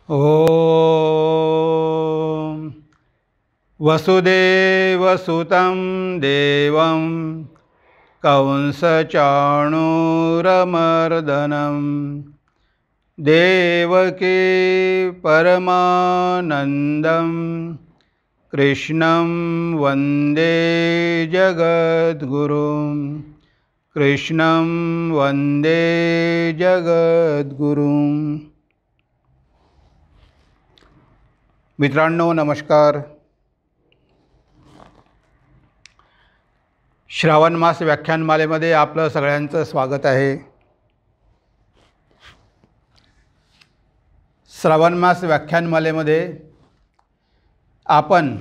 ॐ वसुदेवसुतं देवं कंसचाणूरमर्दनं देवकी परमानन्दं कृष्णं वन्दे जगद्गुरुं कृष्णं वन्दे जगद्गुरुं। मित्रांनो नमस्कार। श्रावण मास व्याख्यानमालेमध्ये आपलं सगळ्यांचं स्वागत आहे। श्रावण मास व्याख्यानमालेमध्ये आपण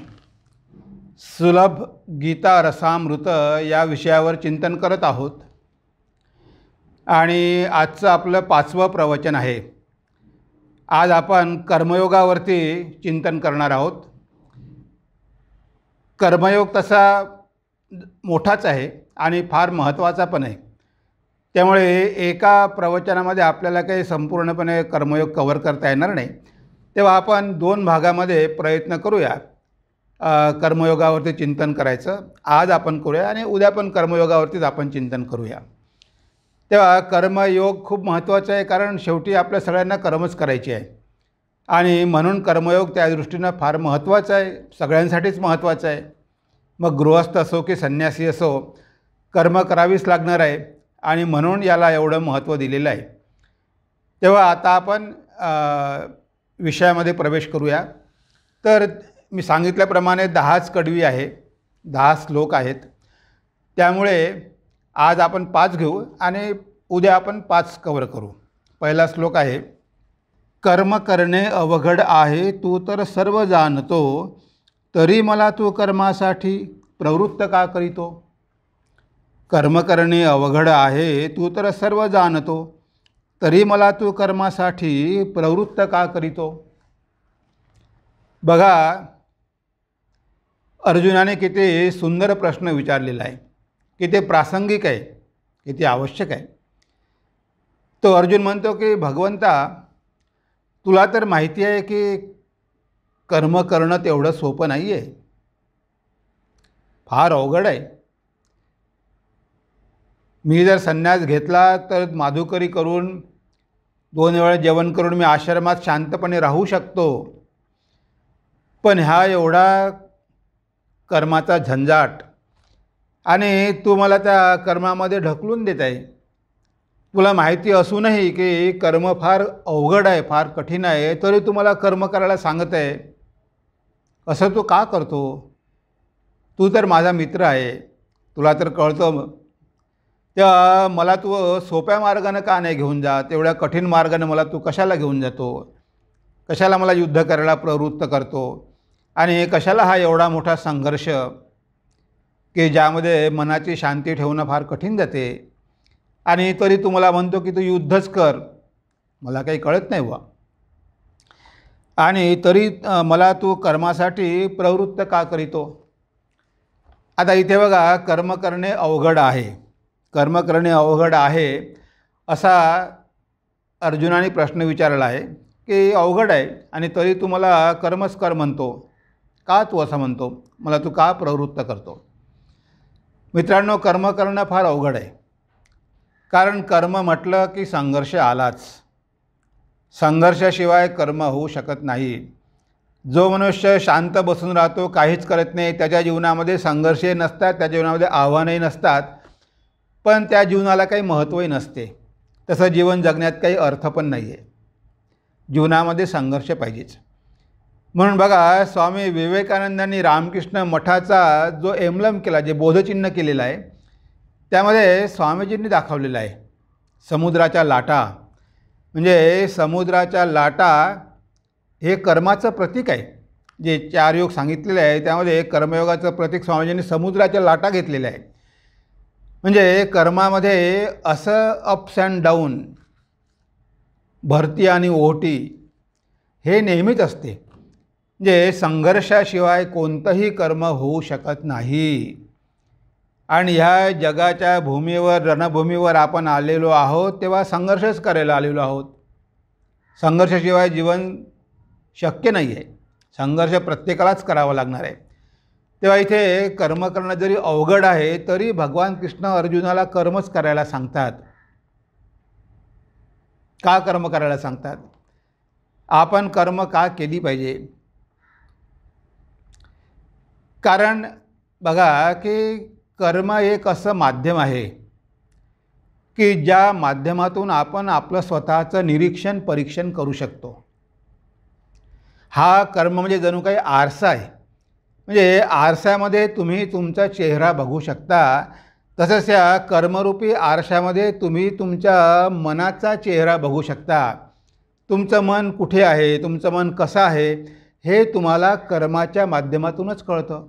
सुलभ गीता रसामृत या विषयावर चिंतन करत आहोत आणि आजचं आपलं 5वं प्रवचन आहे। आज आपण कर्मयोगावरती चिंतन करणार आहोत। कर्मयोग तसा मोठाच आहे आणि फार महत्त्वाचा पण आहे, त्यामुळे एका प्रवचनामध्ये आपल्याला काही संपूर्णपणे कर्मयोग कव्हर करता येणार नाही। तेव्हा आपण 2 भागामध्ये प्रयत्न करूया कर्मयोगावरती चिंतन करायचं। आज आपण करूया आणि उद्या पण कर्मयोगावरतीच आपण चिंतन करूया। तेव्हा कर्मयोग खूप महत्त्वाचा आहे, कारण शेवटी आपल्या सगळ्यांना कर्मच करायची आहे आणि म्हणून कर्मयोग त्या दृष्टीनं फार महत्त्वाचा आहे, सगळ्यांसाठीच महत्त्वाचा आहे। मग गृहस्थ असो की संन्यासी असो, कर्म करावीच लागणार आहे आणि म्हणून याला एवढं महत्त्व दिलेलं आहे। तेव्हा आता आपण विषयामध्ये प्रवेश करूया। तर मी सांगितल्याप्रमाणे 10च कडवी आहे, 10 श्लोक आहेत, त्यामुळे आज आपण 5 घेऊ आणि उद्या आपण 5 कव्हर करू। पहिला श्लोक आहे, कर्म करणे अवघड आहे तू तर सर्व जाणतो, तरी मला तू कर्मासाठी प्रवृत्त का करीतो। कर्म करणे अवघड आहे तू तर सर्व जाणतो, तरी मला तू कर्मासाठी प्रवृत्त का करीतो। बघा, अर्जुनाने किती सुंदर प्रश्न विचारलेला आहे, किती प्रासंगिक आहे, किती आवश्यक आहे। तो अर्जुन म्हणतो की भगवंता, तुला तर माहिती आहे की कर्म करणं तेवढं सोपं नाही आहे, फार अवघड आहे। मी जर संन्यास घेतला तर माधुकरी करून 2 वेळा जेवण करून मी आश्रमात शांतपणे राहू शकतो, पण हा एवढा कर्माचा झंझाट आणि तू मला त्या कर्मामध्ये ढकलून देत आहे। तुला माहिती असूनही की कर्म फार अवघड आहे, फार कठीण आहे, तरी तू मला कर्म करायला सांगत आहे। असं तू का करतो? तू तर माझा मित्र आहे, तुला तर कळतं, तेव्हा मला तू सोप्या मार्गानं का नाही घेऊन जात? एवढ्या कठीण मार्गानं मला तू कशाला घेऊन जातो? कशाला मला युद्ध करायला प्रवृत्त करतो? आणि कशाला हा एवढा मोठा संघर्ष की ज्यामध्ये मनाची शांती ठेवणं फार कठीण जाते, आणि तरी तू मला म्हणतो की तू युद्धच कर? मला काही कळत नाही बा। आणि तरी मला तू कर्मासाठी प्रवृत्त का करीतो। आता इथे बघा, कर्म करणे अवघड आहे, कर्म करणे अवघड आहे असा अर्जुनाने प्रश्न विचारला आहे की अवघड आहे आणि तरी तू मला कर्मच कर म्हणतो का? तू असं म्हणतो, मला तू का प्रवृत्त करतो? मित्रांनो, कर्म करणं फार अवघड आहे, कारण कर्म म्हटलं की संघर्ष आलाच। संघर्षाशिवाय कर्म होऊ शकत नाही। जो मनुष्य शांत बसून राहतो, काहीच करत नाही, त्याच्या जीवनामध्ये संघर्षही नसतात, त्याच्या जीवनामध्ये आव्हानही नसतात, पण त्या जीवनाला काही महत्त्वही नसते। तसं जीवन जगण्यात काही अर्थ पण नाही आहे। जीवनामध्ये संघर्ष पाहिजेच। म्हणून बघा, स्वामी विवेकानंदांनी रामकृष्ण मठाचा जो एम्ब्लम केला, जे बोधचिन्ह केलेलं आहे, त्यामध्ये स्वामीजींनी दाखवलेलं आहे समुद्राच्या लाटा। म्हणजे समुद्राच्या लाटा हे कर्माचं प्रतीक आहे। जे 4 योग सांगितलेले आहे त्यामध्ये कर्मयोगाचं प्रतीक स्वामीजींनी समुद्राच्या लाटा घेतलेल्या आहे। म्हणजे कर्मामध्ये असं अप्स अँड डाऊन, भरती आणि ओहोटी हे नेहमीच असते। म्हणजे संघर्षाशिवाय कोणतंही कर्म होऊ शकत नाही। आणि ह्या जगाच्या भूमीवर, रणभूमीवर आपण आलेलो आहोत तेव्हा संघर्षच करायला आलेलो आहोत। संघर्षाशिवाय जीवन शक्य नाही आहे. संघर्ष प्रत्येकालाच करावा लागणार आहे. तेव्हा इथे कर्म करणं जरी अवघड आहे तरी भगवान कृष्ण अर्जुनाला कर्मच करायला सांगतात. का कर्म करायला सांगतात? आपण कर्म का केली पाहिजे? कारण बघा की कर्म एक असं माध्यम आहे की ज्या माध्यमातून आपण आपलं स्वतःचं निरीक्षण परीक्षण करू शकतो. हा कर्म म्हणजे जणू काही आरसा आहे. म्हणजे आरशामध्ये तुम्ही तुमचा चेहरा बघू शकता, तसंच या कर्मरूपी आरशामध्ये तुम्ही तुमच्या मनाचा चेहरा बघू शकता. तुमचं मन कुठे आहे, तुमचं मन कसं आहे, हे तुम्हाला कर्माच्या माध्यमातूनच कळतं.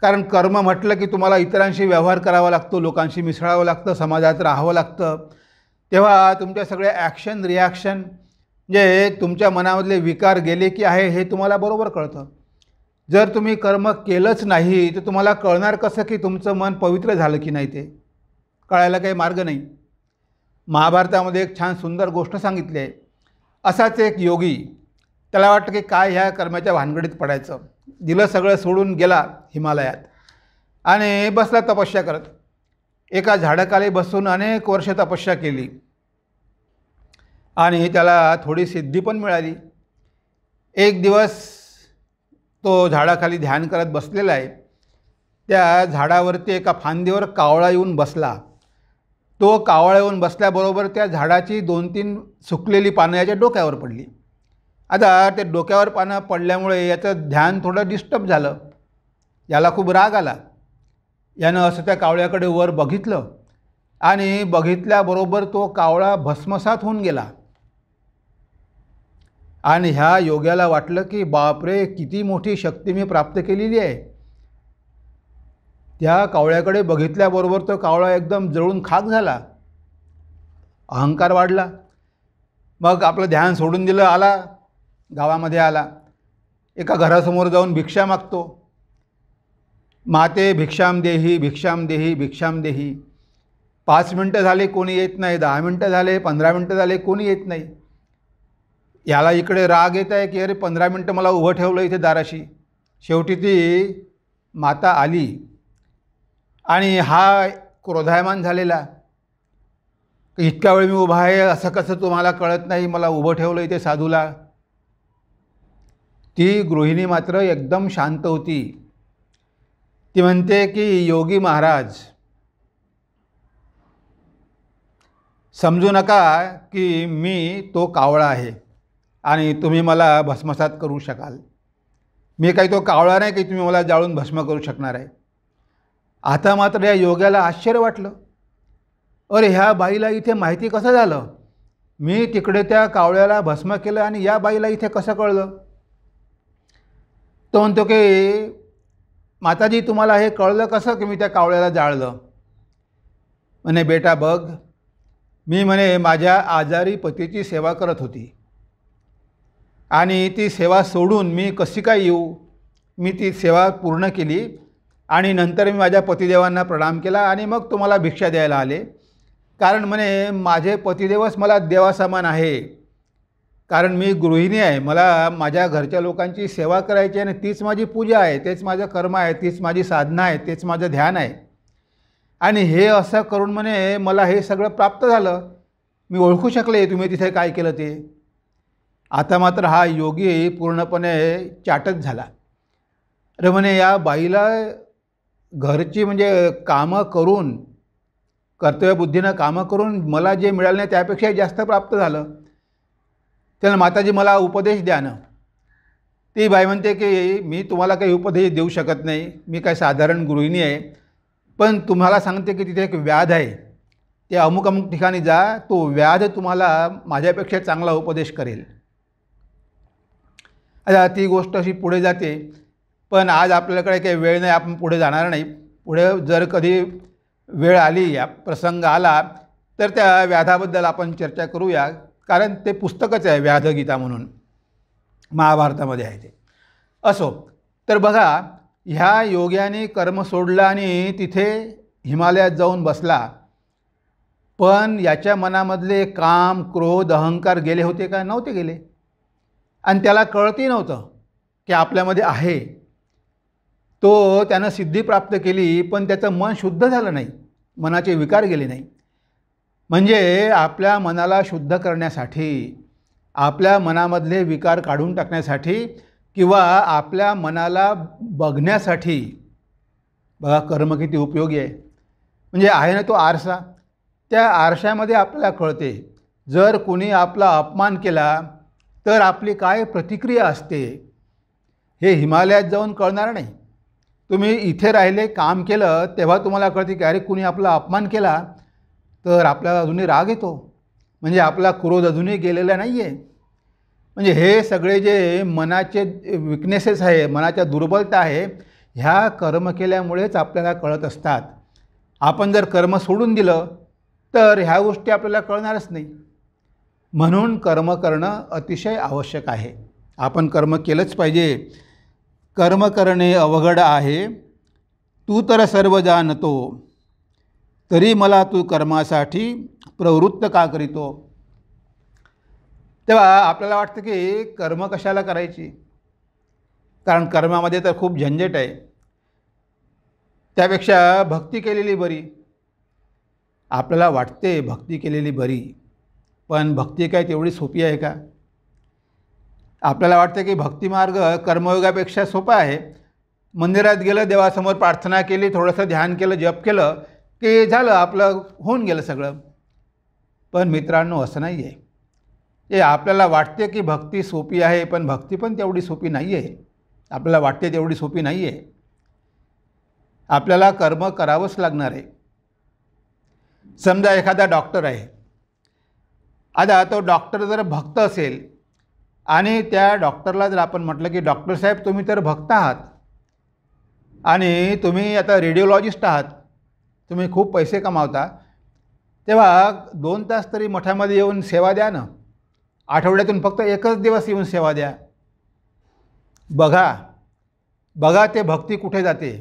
कारण कर्म म्हटलं की तुम्हाला इतरांशी व्यवहार करावा लागतो, लोकांशी मिसळावं लागतं, समाजात राहावं लागतं. तेव्हा तुमच्या सगळ्या ॲक्शन रिॲक्शन जे तुमच्या मनामधले विकार गेले की आहे हे तुम्हाला बरोबर कळतं. जर तुम्ही कर्म केलंच नाही तर तुम्हाला कळणार कसं की तुमचं मन पवित्र झालं की नाही? ते कळायला काही मार्ग नाही. महाभारतामध्ये एक छान सुंदर गोष्ट सांगितली आहे. असाच एक योगी, त्याला वाटतं की काय ह्या कर्माच्या भानगडीत पडायचं, दिलं सगळं सोडून गेला हिमालयात आणि बसला तपस्या करत. एका झाडाखाली बसून अनेक वर्ष तपस्या केली आणि त्याला थोडी सिद्धी पण मिळाली. एक दिवस तो झाडाखाली ध्यान करत बसलेला आहे. त्या झाडावरती एका फांदीवर कावळा येऊन बसला. तो कावळा येऊन बसल्याबरोबर त्या झाडाची 2-3 सुकलेली पानं याच्या डोक्यावर पडली. आता ते डोक्यावर पानं पडल्यामुळे याचं ध्यान थोडं डिस्टर्ब झालं. याला खूप राग आला. यानं असं त्या कावळ्याकडे वर बघितलं आणि बघितल्याबरोबर तो कावळा भस्मसात होऊन गेला. आणि ह्या योग्याला वाटलं की बापरे, किती मोठी शक्ती मी प्राप्त केलेली आहे. त्या कावळ्याकडे बघितल्याबरोबर तो कावळा एकदम जळून खाक झाला. अहंकार वाढला. मग आपलं ध्यान सोडून दिलं, आला गावामध्ये आला. एका घरासमोर जाऊन भिक्षा मागतो. माते भिक्षाम देही भिक्षाम देही भिक्षाम देही. 5 मिनटं झाले कोणी येत नाही, 10 मिनटं झाले, 15 मिनटं झाले कोणी येत नाही. याला इकडे राग येत आहे की अरे 15 मिनटं मला उभं ठेवलं इथे दाराशी. शेवटी ती माता आली आणि हा क्रोधायमान झालेला, इतक्या वेळ मी उभा आहे, असं कसं तुम्हाला कळत नाही, मला उभं ठेवलं इथे साधूला. ती गृहिणी मात्र एकदम शांत होती. ती म्हणते की योगी महाराज, समजू नका की मी तो कावळा आहे आणि तुम्ही मला भस्मसात करू शकाल. मी काही तो कावळा नाही की तुम्ही मला जाळून भस्म करू शकणार आहे. आता मात्र या योग्याला आश्चर्य वाटलं. अरे ह्या बाईला इथे माहिती कसं झालं? मी तिकडे त्या कावळ्याला भस्म केलं आणि या बाईला इथे कसं कळलं? तो म्हणतो की माताजी, तुम्हाला हे कळलं कसं की मी त्या कावळ्याला जाळलं? म्हणे बेटा बघ, मी म्हणे माझ्या आजारी पतीची सेवा करत होती आणि ती सेवा सोडून मी कशी काय येऊ? मी ती सेवा पूर्ण केली आणि नंतर मी माझ्या पतिदेवांना प्रणाम केला आणि मग तुम्हाला भिक्षा द्यायला आले. कारण म्हणे माझे पतिदेवच मला देवासमान आहे. कारण मी गृहिणी आहे, मला माझ्या घरच्या लोकांची सेवा करायची आणि तीच माझी पूजा आहे, तेच माझं कर्म आहे, तीच माझी साधना आहे, तेच माझं ध्यान आहे. आणि हे असं करून म्हणे मला हे सगळं प्राप्त झालं. मी ओळखू शकले तुम्ही तिथे काय केलं ते. आता मात्र हा योगी पूर्णपणे चाटच झाला. अरे म्हणे या बाईला घरची म्हणजे कामं करून, कर्तव्यबुद्धीनं कामं करून मला जे मिळालं नाही त्यापेक्षा जास्त प्राप्त झालं. त्यानं माताजी मला उपदेश द्या ना. ती बाई म्हणते की मी तुम्हाला काही उपदेश देऊ शकत नाही, मी काय साधारण गृहिणी आहे, पण तुम्हाला सांगते की तिथे एक व्याध आहे, ते अमुक अमुक ठिकाणी जा, तो व्याध तुम्हाला माझ्यापेक्षा चांगला उपदेश करेल. आता ती गोष्ट अशी पुढे जाते, पण आज आपल्याकडे काही वेळ नाही, आपण पुढे जाणार नाही. पुढे जर कधी वेळ आली, या प्रसंग आला तर त्या व्याधाबद्दल आपण चर्चा करूया. कारण ते पुस्तकच आहे व्याधगीता म्हणून, महाभारतामध्ये आहे ते. असो, तर बघा ह्या योग्याने कर्म सोडलं आणि तिथे हिमालयात जाऊन बसला. पण याच्या मनामधले काम, क्रोध, अहंकार गेले होते का? नव्हते गेले. आणि त्याला कळतही नव्हतं की आपल्यामध्ये आहे. तो त्यानं सिद्धी प्राप्त केली, पण त्याचं मन शुद्ध झालं नाही, मनाचे विकार गेले नाही. म्हणजे आपल्या मनाला शुद्ध करण्यासाठी, आपल्या मनामधले विकार काढून टाकण्यासाठी किंवा आपल्या मनाला बघण्यासाठी बघा कर्म किती उपयोगी आहे. म्हणजे आहे ना तो आरसा, त्या आरशामध्ये आपल्याला कळते जर कोणी आपला अपमान केला तर आपली काय प्रतिक्रिया असते. हे हिमालयात जाऊन कळणार नाही. तुम्ही इथे राहिले, काम केलं, तेव्हा तुम्हाला कळते की अरे कुणी आपला अपमान केला तर आपल्याला अजूनही राग येतो. म्हणजे आपला क्रोध अजूनही गेलेला नाही आहे. म्हणजे हे सगळे जे मनाचे विकनेसेस आहे, मनाच्या दुर्बलता आहे, ह्या कर्म केल्यामुळेच आपल्याला कळत असतात. आपण जर कर्म सोडून दिलं तर ह्या गोष्टी आपल्याला कळणारच नाही. म्हणून कर्म करणं अतिशय आवश्यक आहे. आपण कर्म केलंच पाहिजे. कर्म करणे अवघड आहे, तू तर सर्व जाणतो, तरी मला तू कर्मासाठी प्रवृत्त का करीतो. तेव्हा आपल्याला वाटतं की कर्म कशाला करायची, कारण कर्मामध्ये तर खूप झंझट आहे. त्यापेक्षा भक्ती केलेली बरी. आपल्याला वाटते भक्ती केलेली बरी, पण भक्ती काय तेवढी सोपी आहे का. आपल्याला वाटतं की भक्तिमार्ग कर्मयोगापेक्षा सोपा आहे. मंदिरात गेलं, देवासमोर प्रार्थना केली, थोडंसं ध्यान केलं, जप केलं की झालं, आपलं होऊन गेलं सगळं. पण मित्रांनो, असं नाही आहे. हे आपल्याला वाटते की भक्ती सोपी आहे, पण भक्ती पण तेवढी सोपी नाही आहे. आपल्याला वाटते तेवढी सोपी नाही आहे. आपल्याला कर्म करावंच लागणार आहे. समजा एखादा डॉक्टर आहे. आता तो डॉक्टर जर भक्त असेल आणि त्या डॉक्टरला जर आपण म्हटलं की डॉक्टर साहेब तुम्ही तर भक्त आहात आणि तुम्ही आता रेडिओलॉजिस्ट आहात, तुम्ही खूप पैसे कमावता, तेव्हा 2 तास तरी मठामध्ये येऊन सेवा द्या ना. आठवड्यातून फक्त एकच दिवस येऊन सेवा द्या. बघा ते भक्ती कुठे जाते.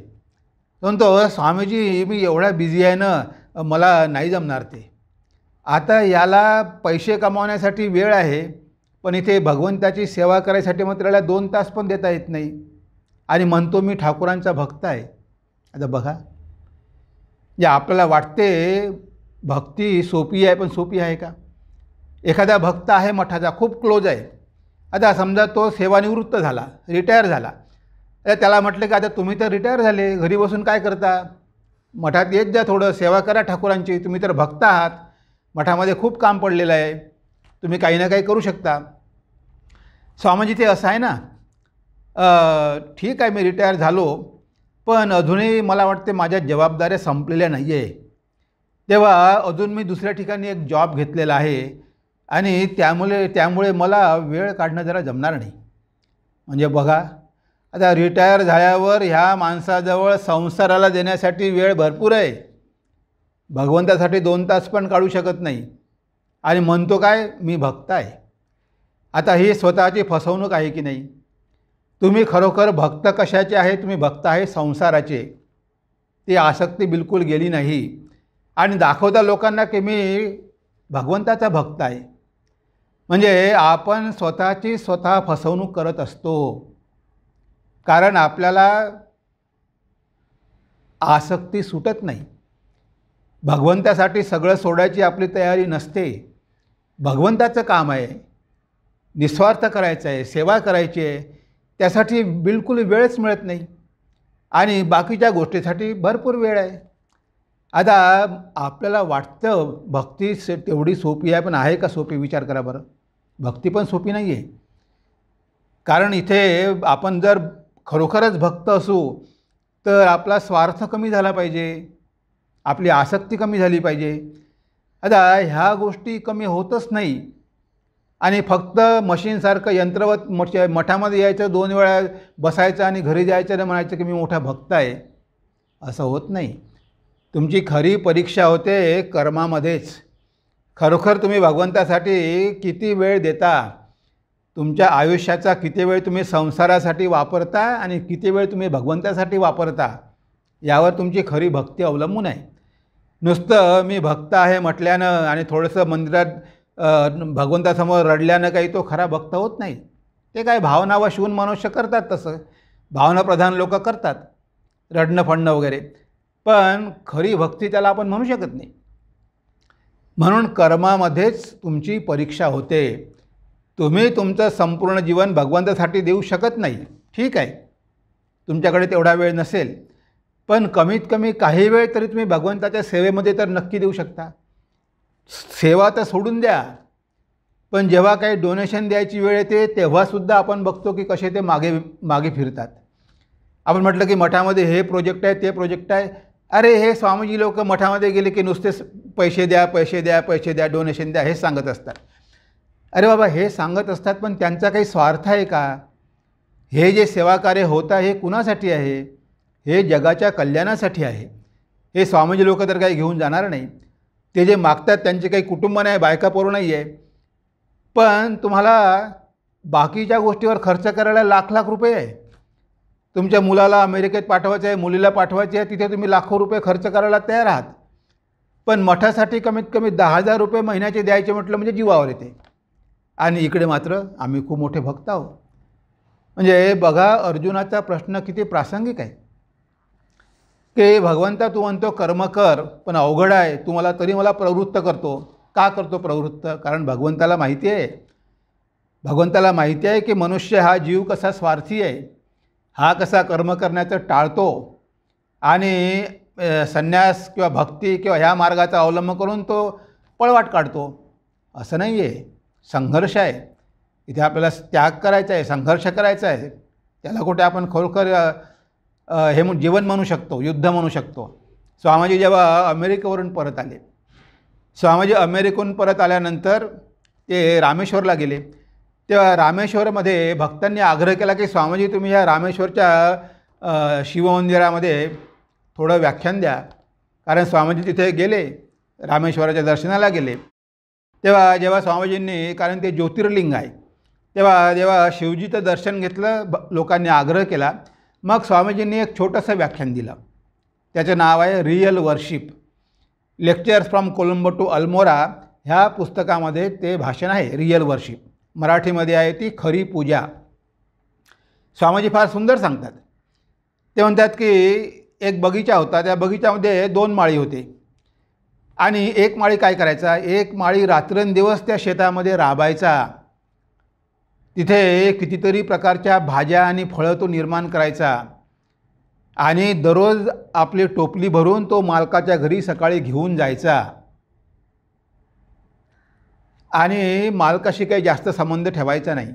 म्हणतो स्वामीजी मी एवढा बिझी आहे ना, मला नाही जमणार ते. आता याला पैसे कमावण्यासाठी वेळ आहे, पण इथे भगवंताची सेवा करायसाठी मग त्याला 2 तास पण देता येत नाही आणि म्हणतो मी ठाकूरांचा भक्त आहे. आता बघा, जे आपल्याला वाटते भक्ती सोपी आहे, पण सोपी आहे का. एखादा भक्त आहे मठाचा, खूप क्लोज आहे. आता समजा तो सेवानिवृत्त झाला, रिटायर झाला. त्याला म्हटलं की आता तुम्ही तर रिटायर झाले, घरी बसून काय करता, मठात येत जा, थोडं सेवा करा ठाकूरांची, तुम्ही तर भक्त आहात, मठामध्ये खूप काम पडलेलं आहे, तुम्ही काही ना काही करू शकता. स्वामीजी ते असं आहे ना, ठीक आहे मी रिटायर झालो, पण अजूनही मला वाटते माझ्या जबाबदाऱ्या संपलेल्या नाही आहे. तेव्हा अजून मी दुसऱ्या ठिकाणी एक जॉब घेतलेला आहे आणि त्यामुळे मला वेळ काढणं जरा जमणार नाही. म्हणजे बघा, आता रिटायर झाल्यावर ह्या माणसाजवळ संसाराला देण्यासाठी वेळ भरपूर आहे, भगवंतासाठी 2 तास पण काढू शकत नाही आणि म्हणतो काय मी भक्त आहे. आता ही स्वतःची फसवणूक आहे की नाही. तुम्ही खरोखर भक्त कशाचे आहे, तुम्ही भक्त आहे संसाराचे. ती आसक्ती बिलकुल गेली नाही आणि दाखवता लोकांना की मी भगवंताचा भक्त आहे. म्हणजे आपण स्वतःची स्वतः फसवणूक करत असतो, कारण आपल्याला आसक्ती सुटत नाही. भगवंतासाठी सगळं सोडायची आपली तयारी नसते. भगवंताचं काम आहे, निस्वार्थ करायचं आहे, सेवा करायची आहे, त्यासाठी बिलकुल वेळच मिळत नाही आणि बाकीच्या गोष्टीसाठी भरपूर वेळ आहे. आता आपल्याला वाटतं भक्ती तेवढी सोपी आहे, पण आहे का सोपी, विचार करा बरं. भक्ती पण सोपी नाही आहे. कारण इथे आपण जर खरोखरच भक्त असू तर आपला स्वार्थ कमी झाला पाहिजे, आपली आसक्ती कमी झाली पाहिजे. आता ह्या गोष्टी कमी होतच नाही आणि फक्त मशीनसारखं यंत्रवत मठामध्ये यायचं, 2 वेळा बसायचं आणि घरी जायचं आणि म्हणायचं की मी मोठा भक्त आहे, असं होत नाही. तुमची खरी परीक्षा होते कर्मामध्येच. खरोखर तुम्ही भगवंतासाठी किती वेळ देता, तुमच्या आयुष्याचा किती वेळ तुम्ही संसारासाठी वापरता आणि किती वेळ तुम्ही भगवंतासाठी वापरता, यावर तुमची खरी भक्ती अवलंबून आहे. नुसतं मी भक्त आहे म्हटल्यानं आणि थोडंसं मंदिरात भगवंतासमोर रडल्यानं काही तो खरा भक्त होत नाही. ते काय भावना वशवून मनुष्य करतात, तसं भावनाप्रधान लोक करतात, रडणं फडणं वगैरे. पण खरी भक्ती त्याला आपण म्हणू शकत नाही. म्हणून कर्मामध्येच तुमची परीक्षा होते. तुम्ही तुमचं संपूर्ण जीवन भगवंतासाठी देऊ शकत नाही, ठीक आहे, तुमच्याकडे तेवढा वेळ नसेल, पण कमीत कमी काही वेळ तरी तुम्ही भगवंताच्या सेवेमध्ये तर नक्की देऊ शकता. सेवा तर सोडून द्या, पण जेव्हा काही डोनेशन द्यायची वेळ येते तेव्हासुद्धा आपण बघतो की कसे ते मागे मागे फिरतात. आपण म्हटलं की मठामध्ये हे प्रोजेक्ट आहे, ते प्रोजेक्ट आहे. अरे हे स्वामीजी लोक मठामध्ये गेले की नुसतेच पैसे द्या, पैसे द्या, पैसे द्या, डोनेशन द्या, हे सांगत असतात. अरे बाबा, हे सांगत असतात, पण त्यांचा काही स्वार्थ आहे का? हे जे सेवाकार्य होतं हे कुणासाठी आहे? हे जगाच्या कल्याणासाठी आहे. हे स्वामीजी लोक तर काही घेऊन जाणार नाही. ते जे मागतात त्यांचे काही कुटुंब नाही, बायका पोरं नाही आहे, पण तुम्हाला बाकीच्या गोष्टीवर खर्च करायला लाख लाख रुपये आहे. तुमच्या मुलाला अमेरिकेत पाठवायचं आहे, मुलीला पाठवायचे आहे, तिथे तुम्ही लाखो रुपये खर्च करायला तयार आहात. पण मठासाठी कमीत कमी 10,000 रुपये महिन्याचे द्यायचे म्हटलं म्हणजे जीवावर येते. आणि इकडे मात्र आम्ही खूप मोठे भक्त आहोत. म्हणजे बघा, अर्जुनाचा प्रश्न किती प्रासंगिक आहे की भगवंता, तू म्हणतो कर्म कर, पण अवघड आहे, तू मला तरी मला प्रवृत्त करतो. का करतो प्रवृत्त? कारण भगवंताला माहिती आहे, भगवंताला माहिती आहे की मनुष्य हा जीव कसा स्वार्थी आहे, हा कसा कर्म करण्याचं टाळतो आणि संन्यास किंवा भक्ती किंवा ह्या मार्गाचा अवलंब करून तो पळवाट काढतो. असं नाही आहे, संघर्ष आहे. इथे आपल्याला त्याग करायचा आहे, संघर्ष करायचा आहे. त्याला कुठे आपण खरोखर हे जीवन म्हणू शकतो, युद्ध म्हणू शकतो. स्वामीजी जेव्हा अमेरिकेवरून परत आले, स्वामीजी अमेरिकेहून परत आल्यानंतर ते रामेश्वरला गेले. तेव्हा रामेश्वरमध्ये भक्तांनी आग्रह केला की स्वामीजी, तुम्ही या रामेश्वरच्या शिवमंदिरामध्ये थोडं व्याख्यान द्या. कारण स्वामीजी तिथे गेले, रामेश्वराच्या दर्शनाला गेले. तेव्हा जेव्हा स्वामीजींनी, कारण ते ज्योतिर्लिंग आहे, तेव्हा जेव्हा शिवजीचं दर्शन घेतलं, लोकांनी आग्रह केला, मग स्वामीजींनी एक छोटंसं व्याख्यान दिलं. त्याचं नाव आहे real worship, lectures from Colombo to Almora. ह्या पुस्तकामध्ये ते भाषण आहे, रियल वर्शिप. मराठीमध्ये आहे ती खरी पूजा. स्वामीजी फार सुंदर सांगतात. ते म्हणतात की एक बगीचा होता, त्या बगीच्यामध्ये 2 माळी होते आणि एक माळी काय करायचा, एक माळी रात्रंदिवस त्या शेतामध्ये राबायचा. तिथे कितीतरी प्रकारच्या भाज्या आणि फळं तो निर्माण करायचा आणि दररोज आपली टोपली भरून तो मालकाच्या घरी सकाळी घेऊन जायचा आणि मालकाशी काही जास्त संबंध ठेवायचा नाही.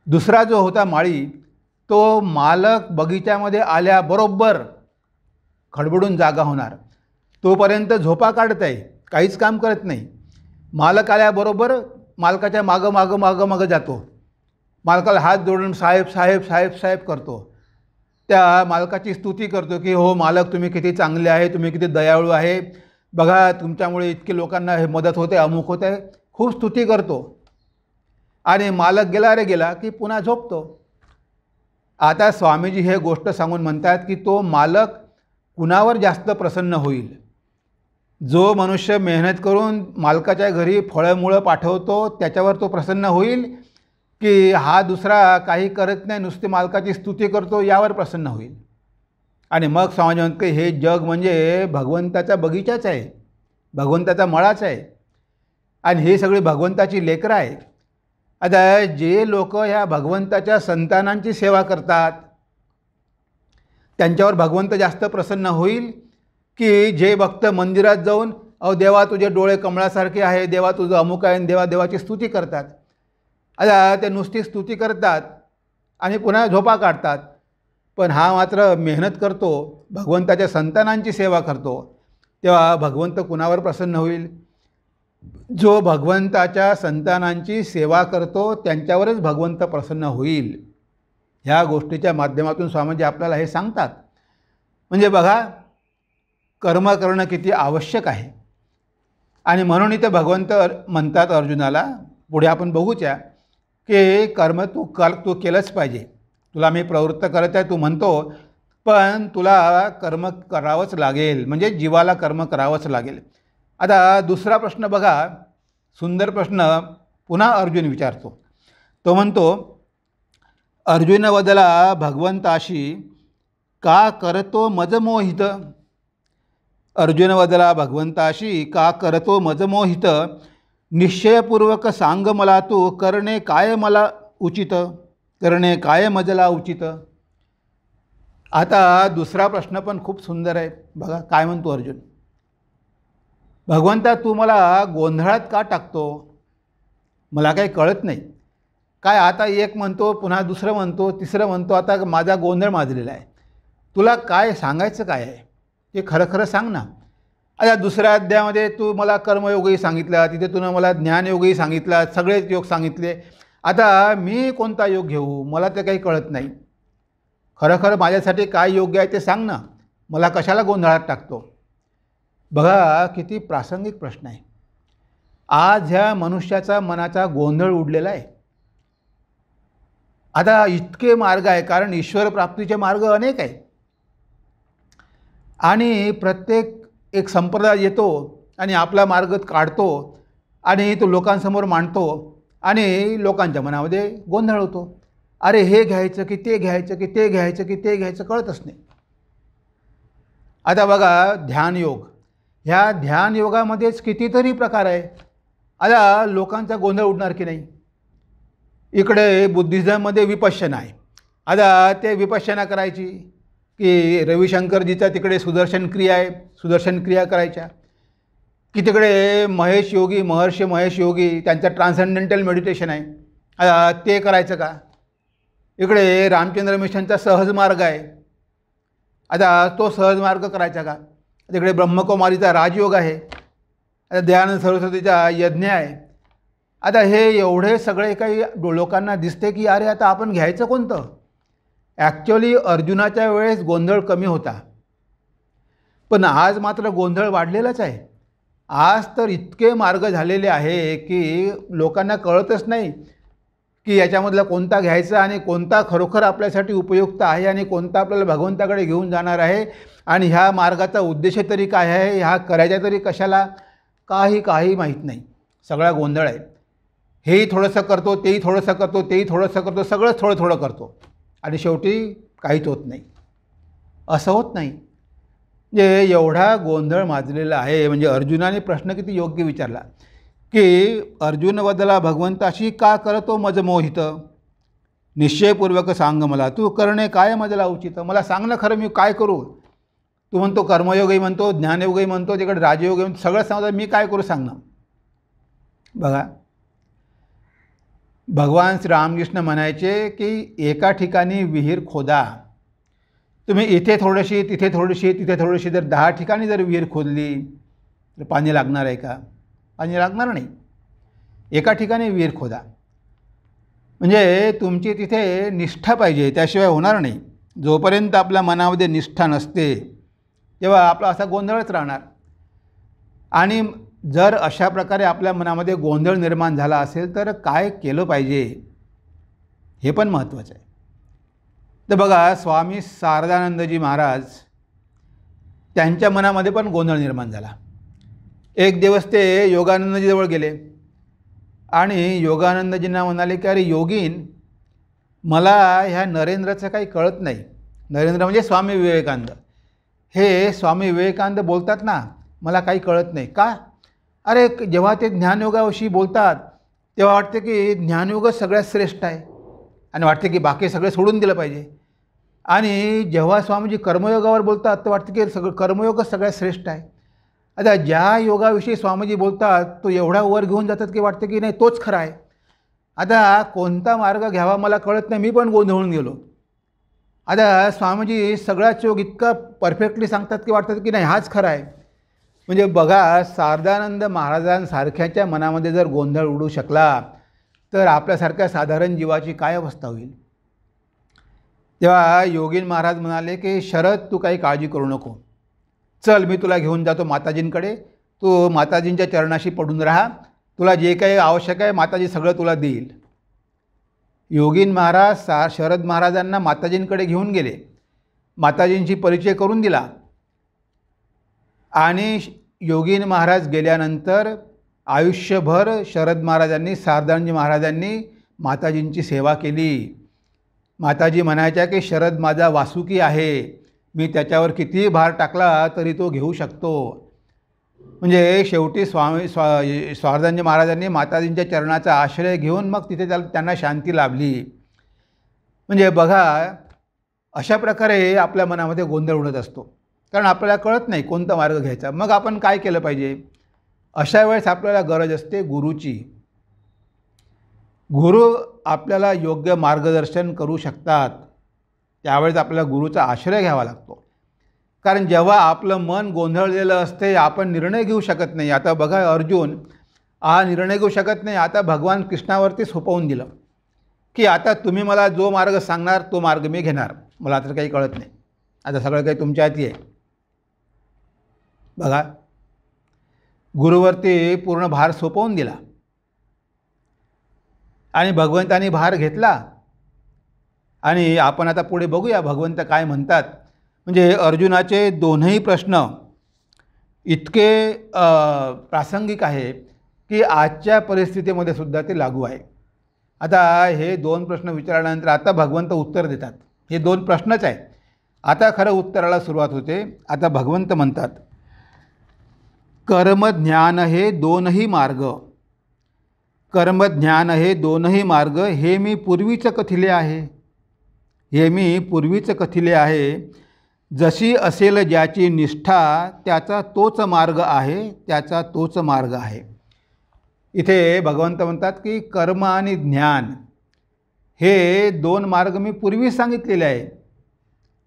दुसरा जो होता माळी, तो मालक बगीच्यामध्ये आल्याबरोबर खडबडून जागा होणार, तोपर्यंत झोपा काढत आहे, काहीच काम करत नाही. मालक आल्याबरोबर मालकाच्या मागं मागं मागं मागं जातो, मालकाला हात जोडून साहेब साहेब साहेब साहेब करतो. त्या मालकाची स्तुती करतो की हो मालक, तुम्ही किती चांगले आहे, तुम्ही किती दयाळू आहे, बघा तुमच्यामुळे इतके लोकांना हे मदत होते, अमुक होत आहे, खूप स्तुती करतो. आणि मालक गेला रे गेला की पुन्हा झोपतो. आता स्वामीजी हे गोष्ट सांगून म्हणतात की तो मालक कुणावर जास्त प्रसन्न होईल? जो मनुष्य मेहनत करून मालकाच्या घरी फळमुळं पाठवतो त्याच्यावर तो प्रसन्न होईल, की हा दुसरा काही करत नाही, नुसते मालकाची स्तुती करतो, यावर प्रसन्न होईल? आणि मग स्वामीजी म्हणतात की हे जग म्हणजे भगवंताचा बगीचाच आहे, भगवंताचा मळाच आहे आणि हे सगळी भगवंताची लेकरं आहे. आता जे लोक ह्या भगवंताच्या संतानांची सेवा करतात त्यांच्यावर भगवंत जास्त प्रसन्न होईल, की जे भक्त मंदिरात जाऊन अहो देवा तुझे डोळे कमळासारखे आहे, देवा तुझं अमुक आहे, देवा देवाची स्तुती करतात. आता ते नुसती स्तुती करतात आणि पुन्हा झोपा काढतात. पण हा मात्र मेहनत करतो, भगवंताच्या संतानांची सेवा करतो, तेव्हा भगवंत कुणावर प्रसन्न होईल? जो भगवंताच्या संतानांची सेवा करतो त्यांच्यावरच भगवंत प्रसन्न होईल. ह्या गोष्टीच्या माध्यमातून स्वामीजी आपल्याला हे सांगतात. म्हणजे बघा, कर्म करणं किती आवश्यक आहे. आणि म्हणून इथे भगवंत म्हणतात अर्जुनाला, पुढे आपण बघूच्या, की कर्म तू केलंच पाहिजे. तुला मी प्रवृत्त करत आहे, तू म्हणतो, पण तुला कर्म करावंच लागेल, म्हणजे जीवाला कर्म करावंच लागेल. आता दुसरा प्रश्न बघा, सुंदर प्रश्न पुन्हा अर्जुन विचारतो. तो म्हणतो, अर्जुन वदला भगवंताशी का करतो मज मोहित. अर्जुन वदला भगवंताशी का करतो मज मोहित. निश्चयपूर्वक सांग मला तू करणे काय मला उचित. करणे काय मजला उचित. आता दुसरा प्रश्न पण खूप सुंदर आहे. बघा काय म्हणतो अर्जुन. भगवंता तू मला गोंधळात का टाकतो. मला काही कळत नाही. काय आता एक म्हणतो, पुन्हा दुसरं म्हणतो, तिसरं म्हणतो. आता माझा गोंधळ माजलेला आहे. तुला काय सांगायचं काय आहे ते खरं खरं सांग ना. आता दुसऱ्या अध्यायामध्ये तू मला कर्मयोगही सांगितला, तिथे तुनं मला ज्ञानयोगही सांगितला, सगळेच योग सांगितले. आता मी कोणता योग घेऊ, मला ते काही कळत नाही. खरं खरं माझ्यासाठी काय योग्य आहे ते सांग ना. मला कशाला गोंधळात टाकतो. बघा किती प्रासंगिक प्रश्न आहे. आज ह्या मनुष्याचा मनाचा गोंधळ उडलेला आहे. आता इतके मार्ग आहे, कारण ईश्वर प्राप्तीचे मार्ग अनेक आहेत आणि प्रत्येक एक संप्रदाय येतो आणि आपला मार्ग काढतो आणि तो लोकांसमोर मांडतो आणि लोकांच्या मनामध्ये गोंधळ होतो. अरे हे घ्यायचं की ते घ्यायचं की ते घ्यायचं की ते घ्यायचं कळतच नाही. आता बघा ध्यानयोग, ह्या ध्यानयोगामध्येच कितीतरी प्रकार आहे. आता लोकांचा गोंधळ उडणार की नाही. इकडे बुद्धिझममध्ये विपश्यना आहे. आता ते विपश्यना करायची की रविशंकरजीचा तिकडे सुदर्शन क्रिया आहे, सुदर्शन क्रिया करायच्या. की तिकडे महर्षी महेश योगी त्यांचा ट्रान्ससेंडेंटल मेडिटेशन आहे, ते करायचं का. इकडे रामचंद्र मिशनचा सहज मार्ग आहे, आता तो सहज मार्ग करायचा का. तिकडे ब्रह्मकुमारीचा राजयोग आहे, आता दयानंद सरस्वतीचा यज्ञ आहे. आता हे एवढे सगळे काही लोकांना दिसते की अरे आता आपण घ्यायचं कोणतं. ॲक्च्युअली अर्जुनाच्या वेळेस गोंधळ कमी होता, पण आज मात्र गोंधळ वाढलेलाच आहे. आज तर इतके मार्ग झालेले आहे की लोकांना कळतच नाही की याच्यामधला कोणता घ्यायचा आणि कोणता खरोखर आपल्यासाठी उपयुक्त आहे आणि कोणता आपल्याला भगवंताकडे घेऊन जाणार आहे आणि ह्या मार्गाचा उद्देश तरी काय आहे, ह्या करायच्या तरी कशाला, काही माहीत नाही. सगळा गोंधळ आहे. हेही थोडंसं करतो, तेही थोडंसं करतो, तेही थोडंसं करतो, सगळंच थोडं थोडं करतो आणि शेवटी काहीच होत नाही. असं होत नाही. म्हणजे एवढा गोंधळ माजलेला आहे. म्हणजे अर्जुनाने प्रश्न किती योग्य विचारला की अर्जुन वदला भगवंताशी का करतो मज मोहित. निश्चयपूर्वक सांग मला तू करणे काय मजला उचित. मला सांग ना खरं मी काय करू. तू म्हणतो कर्मयोगही म्हणतो, ज्ञानयोगही म्हणतो, तिकडे राजयोगही म्हणतो, सगळं सांगतो, मी काय करू सांग ना. बघा भगवान श्रीरामकृष्ण म्हणायचे की एका ठिकाणी विहीर खोदा. तुम्ही इथे थोडीशी, तिथे थोडीशी, तिथे थोडीशी, जर 10 ठिकाणी जर विहीर खोदली तर पाणी लागणार आहे का. पाणी लागणार नाही. एका ठिकाणी विहीर खोदा. म्हणजे तुमची तिथे निष्ठा पाहिजे, त्याशिवाय होणार नाही. जोपर्यंत आपल्या मनामध्ये निष्ठा नसते तेव्हा आपला असा गोंधळच राहणार. आणि जर अशा प्रकारे आपल्या मनामध्ये गोंधळ निर्माण झाला असेल तर काय केलं पाहिजे हे पण महत्त्वाचं आहे. तर बघा स्वामी शारदानंदजी महाराज, त्यांच्या मनामध्ये पण गोंधळ निर्माण झाला. एक दिवस ते योगानंदजीजवळ गेले आणि योगानंदजींना म्हणाले की अरे योगीन, मला ह्या नरेंद्राचं काही कळत नाही. नरेंद्र म्हणजे स्वामी विवेकानंद. हे स्वामी विवेकानंद बोलतात ना, मला काही कळत नाही. का. अरे जेव्हा ते ज्ञानयोगाविषयी बोलतात तेव्हा वाटते की ज्ञानयोगच सगळ्यात श्रेष्ठ आहे आणि वाटते की बाकी सगळे सोडून दिलं पाहिजे. आणि जेव्हा स्वामीजी कर्मयोगावर बोलतात तर वाटते की कर्मयोगच सगळ्यात श्रेष्ठ आहे. आता ज्या योगाविषयी स्वामीजी बोलतात तो एवढा वर घेऊन जातात की वाटते की नाही तोच खरा आहे. आता कोणता मार्ग घ्यावा मला कळत नाही. मी पण गोंधळून गेलो. आता स्वामीजी सगळाच योग इतका परफेक्टली सांगतात की वाटतं की नाही हाच खरा आहे. म्हणजे बघा शारदानंद महाराजांसारख्याच्या मनामध्ये जर गोंधळ उडू शकला तर आपल्यासारख्या साधारण जीवाची काय अवस्था होईल. तेव्हा योगीन महाराज म्हणाले की शरद तू काही काळजी करू नको, चल मी तुला घेऊन जातो माताजींकडे, तू माताजींच्या चरणाशी पडून राहा, तुला जे काही आवश्यक आहे माताजी सगळं तुला देईल. योगीन महाराज शरद महाराजांना माताजींकडे घेऊन गेले, माताजींशी परिचय करून दिला आणि योगीन महाराज गेल्यानंतर आयुष्यभर शरद महाराजांनी, शारदानंदजी महाराजांनी माताजींची सेवा केली. माताजी म्हणायच्या की शरद माझा वासुकी आहे, मी त्याच्यावर कितीही भार टाकला तरी तो घेऊ शकतो. म्हणजे शेवटी स्वार्थांजी महाराजांनी माताजींच्या चरणाचा आश्रय घेऊन मग तिथे त्यांना शांती लाभली. म्हणजे बघा, अशा प्रकारे आपल्या मनामध्ये गोंधळ उडत असतो, कारण आपल्याला कळत नाही कोणता मार्ग घ्यायचा. मग आपण काय केलं पाहिजे? अशा वेळेस आपल्याला गरज असते गुरुची. गुरु आपल्याला योग्य मार्गदर्शन करू शकतात. त्यावेळेस आपल्याला गुरुचा आश्रय घ्यावा लागतो. कारण जेव्हा आपलं मन गोंधळलेलं असते, आपण निर्णय घेऊ शकत नाही. आता बघा, अर्जुन हा निर्णय घेऊ शकत नाही. आता भगवान कृष्णावरती सोपवून दिलं की आता तुम्ही मला जो मार्ग सांगणार तो मार्ग मी घेणार, मला तर काही कळत नाही, आता सगळं काही तुमच्या हाती आहे. बघा, गुरुवरती पूर्ण भार सोपवून दिला आणि भगवंतानी भार घेतला. आणि आपण आता पुढे बघूया भगवंत काय म्हणतात. म्हणजे अर्जुनाचे दोनही प्रश्न इतके प्रासंगिक आहे की आजच्या परिस्थितीमध्ये सुद्धा ते लागू आहे. आता हे दोन प्रश्न विचारल्यानंतर आता भगवंत उत्तर देतात. हे दोन प्रश्नच आहेत. आता खरं उत्तराला सुरुवात होते. आता भगवंत म्हणतात, कर्मज्ञान हे दोनही मार्ग, कर्मज्ञान हे दोनही मार्ग हे मी पूर्वीच कथिले आहे, हे मी पूर्वीच कथिले आहे. जशी असेल ज्याची निष्ठा त्याचा तोच मार्ग आहे, त्याचा तोच मार्ग आहे. इथे भगवंत म्हणतात की कर्म आणि ज्ञान हे दोन मार्ग मी पूर्वी सांगितलेले आहे.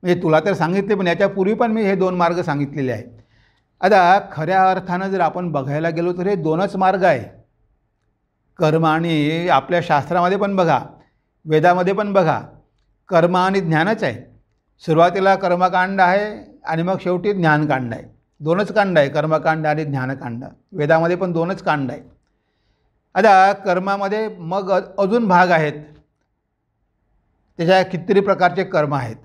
म्हणजे तुला तर सांगितले, पण याच्यापूर्वी पण मी हे दोन मार्ग सांगितलेले आहे. आता खऱ्या अर्थानं जर आपण बघायला गेलो तर हे दोनच मार्ग आहे. कर्म आणि आपल्या शास्त्रामध्ये पण बघा, वेदामध्ये पण बघा, कर्म आणि ज्ञानच आहे. सुरुवातीला कर्मकांड आहे आणि मग शेवटी ज्ञानकांड आहे. दोनच कांड आहे, कर्मकांड आणि ज्ञानकांड. वेदामध्ये पण दोनच कांड आहे. आता कर्मामध्ये मग अजून भाग आहेत. त्याच्या कितीतरी प्रकारचे कर्म आहेत.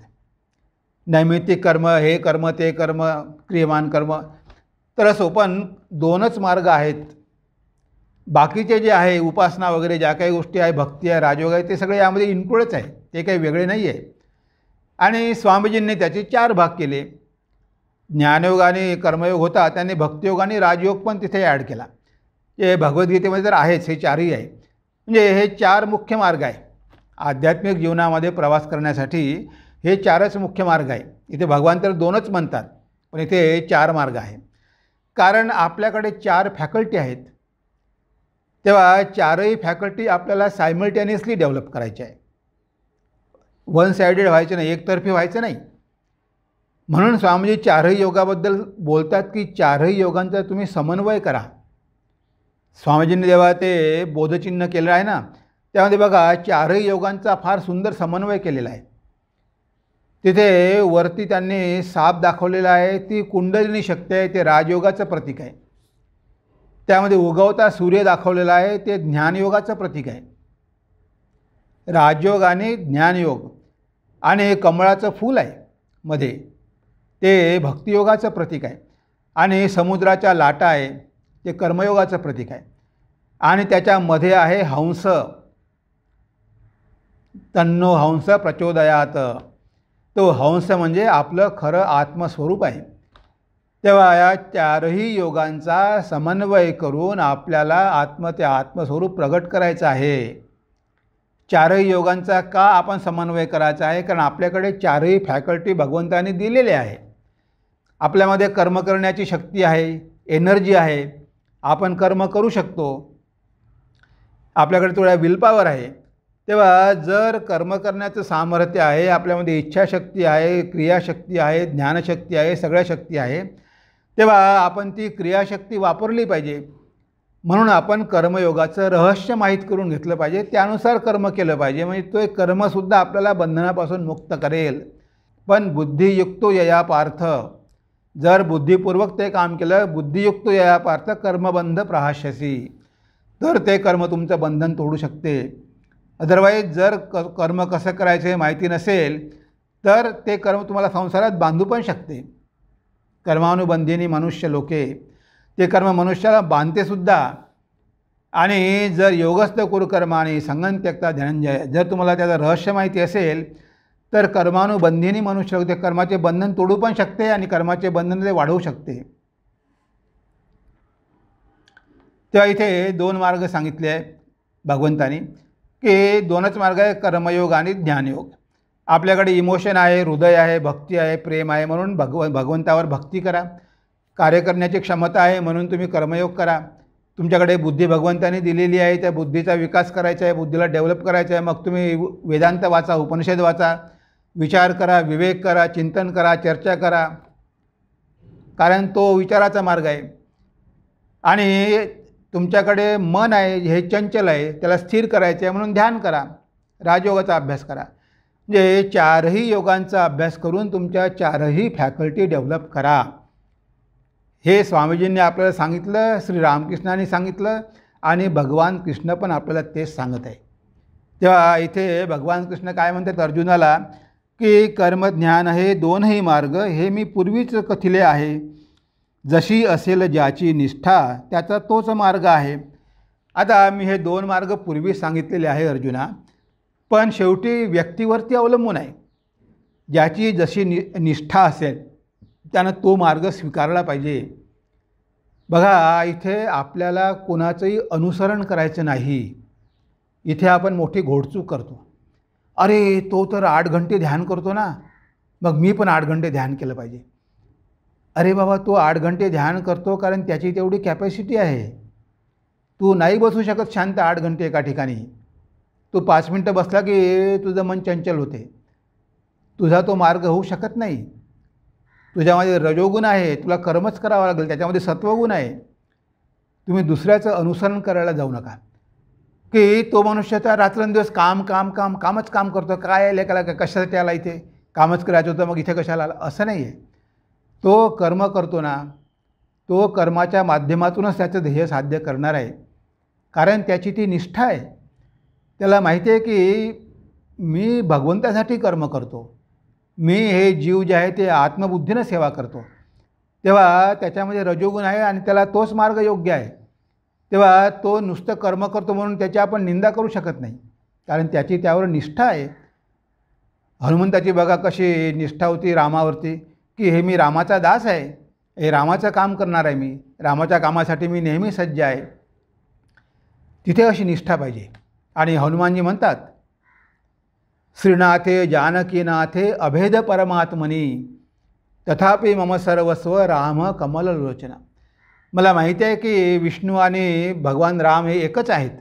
नैमित्तिक कर्म, हे कर्म, ते कर्म, क्रियमान कर्म. तर असो, पण दोनच मार्ग आहेत. बाकीचे जे आहे उपासना वगैरे ज्या काही गोष्टी आहे, भक्ती आहे, राजयोग आहे, ते सगळे यामध्ये इन्क्लूडच आहे, ते काही वेगळे नाही आहे. आणि स्वामीजींनी त्याचे 4 भाग केले. ज्ञानयोग आणि कर्मयोग होता, त्यांनी भक्तियोग आणि राजयोग पण तिथे ॲड केला. हे भगवद्गीतेमध्ये तर आहेच, हे 4ही आहे. म्हणजे हे 4 मुख्य मार्ग आहे. आध्यात्मिक जीवनामध्ये प्रवास करण्यासाठी हे 4च मुख्य मार्ग आहे. इथे भगवान तर 2च म्हणतात, पण इथे 4 मार्ग आहे. कारण आपल्याकडे 4 फॅकल्टी आहेत. तेव्हा 4ही फॅकल्टी आपल्याला सायमल्टेनियसली डेव्हलप करायची आहे. वन सायडेड व्हायचं नाही, एकतर्फी व्हायचं नाही. म्हणून स्वामीजी 4ही योगाबद्दल बोलतात की 4ही योगांचा तुम्ही समन्वय करा. स्वामीजींनी जेव्हा ते बोधचिन्ह केलं आहे ना, त्यामध्ये बघा 4ही योगांचा फार सुंदर समन्वय केलेला आहे. तिथे वरती त्यांनी साप दाखवलेला आहे, ती कुंडलिनी शक्ती आहे, ते राजयोगाचं प्रतीक आहे. त्यामध्ये उगवता सूर्य दाखवलेला आहे, ते ज्ञानयोगाचं प्रतीक आहे. राजयोग आणि ज्ञानयोग. आणि कमळाचं फूल आहे मध्ये, ते भक्तियोगाचं प्रतीक आहे. आणि समुद्राच्या लाटा आहे, ते कर्मयोगाचं प्रतीक आहे. आणि त्याच्यामध्ये आहे हंस, तन्नो हंस प्रचोदयात. तो हंस म्हणजे आपलं खरं आत्मस्वरूप आहे. तेव्हा या 4ही योगांचा समन्वय करून आपल्याला ते आत्मस्वरूप प्रगट करायचं आहे. 4ही योगांचा का आपण समन्वय करायचा आहे? कारण आपल्याकडे 4ही फॅकल्टी भगवंतांनी दिलेले आहे. आपल्यामध्ये कर्म करण्याची शक्ती आहे, एनर्जी आहे, आपण कर्म करू शकतो. आपल्याकडे थोड्या विलपावर आहे. तेव्हा जर कर्म करण्याचं सामर्थ्य आहे, आपल्यामध्ये इच्छाशक्ती आहे, क्रियाशक्ती आहे, ज्ञानशक्ती आहे, सगळ्या शक्ती आहे, तेव्हा आपण ती क्रियाशक्ती वापरली पाहिजे. म्हणून आपण कर्मयोगाचं रहस्य माहीत करून घेतलं पाहिजे, त्यानुसार कर्म केलं पाहिजे. म्हणजे तो एक कर्मसुद्धा आपल्याला बंधनापासून मुक्त करेल. पण बुद्धियुक्तो यया पार्थ, जर बुद्धिपूर्वक ते काम केलं, बुद्धियुक्तो यया पार्थ कर्मबंध प्रहास्यसी, तर ते कर्म तुमचं बंधन तोडू शकते. अदरवाईज जर कर्म कसं करायचं हे माहिती नसेल तर ते कर्म तुम्हाला संसारात बांधू पण शकते. कर्मानुबंधिनी मनुष्य लोके, ते कर्म मनुष्याला बांधतेसुद्धा. आणि जर योगस्थ कुरुकर्माणी संगम त्यक्ता धनंजय, जर तुम्हाला त्याचं रहस्य माहिती असेल तर कर्मानुबंधिनी मनुष्य ते कर्माचे बंधन तोडू पण शकते आणि कर्माचे बंधन ते वाढवू शकते. तेव्हा इथे 2 मार्ग सांगितले आहे भगवंतानी, की 2च मार्ग आहे, कर्मयोग आणि ज्ञानयोग. आपल्याकडे इमोशन आहे, हृदय आहे, भक्ती आहे, प्रेम आहे, म्हणून भगवंतावर भक्ती करा. कार्य करण्याची क्षमता आहे म्हणून तुम्ही कर्मयोग करा. तुमच्याकडे बुद्धी भगवंताने दिलेली आहे, त्या बुद्धीचा विकास करायचा आहे, बुद्धीला डेव्हलप करायचं आहे. मग तुम्ही वेदांत वाचा, उपनिषद वाचा, विचार करा, विवेक करा, चिंतन करा, चर्चा करा, कारण तो विचाराचा मार्ग आहे. आणि तुमच्याकडे मन आहे, हे चंचल आहे, त्याला स्थिर करायचं आहे म्हणून ध्यान करा, राजयोगाचा अभ्यास करा. म्हणजे 4ही योगांचा अभ्यास करून तुमच्या 4ही फॅकल्टी डेव्हलप करा. हे स्वामीजींनी आपल्याला सांगितलं, श्री रामकृष्णाने सांगितलं आणि भगवान कृष्ण पण आपल्याला तेच सांगत आहे. तेव्हा इथे भगवान कृष्ण काय म्हणतात अर्जुनाला, की कर्मज्ञान हे 2ही मार्ग हे मी पूर्वीच कथिले आहे. जशी असेल ज्याची निष्ठा त्याचा तोच मार्ग आहे. आता मी हे 2 मार्ग पूर्वी सांगितलेले आहे अर्जुना, पण शेवटी व्यक्तीवरती अवलंबून आहे. ज्याची जशी निष्ठा असेल त्यानं तो मार्ग स्वीकारला पाहिजे. बघा, इथे आपल्याला कोणाचंही अनुसरण करायचं नाही. इथे आपण मोठी घोडचूक करतो. अरे तो तर 8 घंटे ध्यान करतो ना, मग मी पण 8 घंटे ध्यान केलं पाहिजे. अरे बाबा, तो 8 घंटे ध्यान करतो कारण त्याची तेवढी कॅपॅसिटी आहे. तू नाही बसू शकत शांत 8 घंटे एका ठिकाणी. तू 5 मिनटं बसला की तुझं मन चंचल होते. तुझा तो मार्ग होऊ शकत नाही. तुझ्यामध्ये रजोगुण आहे, तुला कर्मच करावं लागेल. त्याच्यामध्ये सत्वगुण आहे. तुम्ही दुसऱ्याचं अनुसरण करायला जाऊ नका, की तो मनुष्याचा रात्रंदिवस कामच काम करतो. काय आहे लेकाला, कशासाठी आला इथे, कामच करायचं होतं मग इथे कशाला आला, असं नाही आहे. तो कर्म करतो ना, तो कर्माच्या माध्यमातूनच त्याचं ध्येय साध्य करणार आहे. कारण त्याची ती निष्ठा आहे. त्याला माहिती आहे की मी भगवंतासाठी कर्म करतो, मी हे जीव जे आहे ते आत्मबुद्धीनं सेवा करतो. तेव्हा त्याच्यामध्ये रजोगुण आहे आणि त्याला तोच मार्ग योग्य आहे. तेव्हा तो नुसतं कर्म करतो म्हणून त्याची आपण निंदा करू शकत नाही, कारण त्याची त्यावर निष्ठा आहे. हनुमंताची बघा कशी निष्ठा होती रामावरती, की हे मी रामाचा दास आहे, हे रामाचं काम करणार आहे, मी रामाच्या कामासाठी मी नेहमी सज्ज आहे. तिथे अशी निष्ठा पाहिजे. आणि हनुमानजी म्हणतात, श्रीनाथे जानकीनाथे अभेद परमात्मनी तथापि मम सर्वस्व राम कमललोचना. मला माहिती आहे की विष्णू आणि भगवान राम हे एकच आहेत.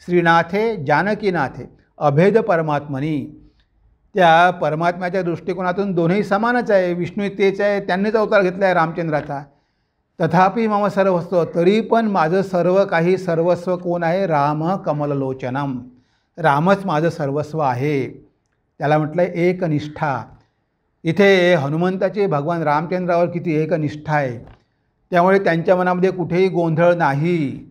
श्रीनाथे जानकीनाथे अभेद परमात्मनी, त्या परमात्म्याच्या दृष्टिकोनातून दोन्ही समानच आहे. विष्णू तेच आहे, त्यांनीच अवतार घेतला आहे रामचंद्राचा. तथापि मम सर्वस्व, तरी पण माझं सर्व काही सर्वस्व कोण आहे, राम कमललोचनम, रामच माझं सर्वस्व आहे. त्याला म्हटलं आहे एकनिष्ठा. इथे हनुमंताची भगवान रामचंद्रावर किती एकनिष्ठा आहे. त्यामुळे त्यांच्या मनामध्ये कुठेही गोंधळ नाही.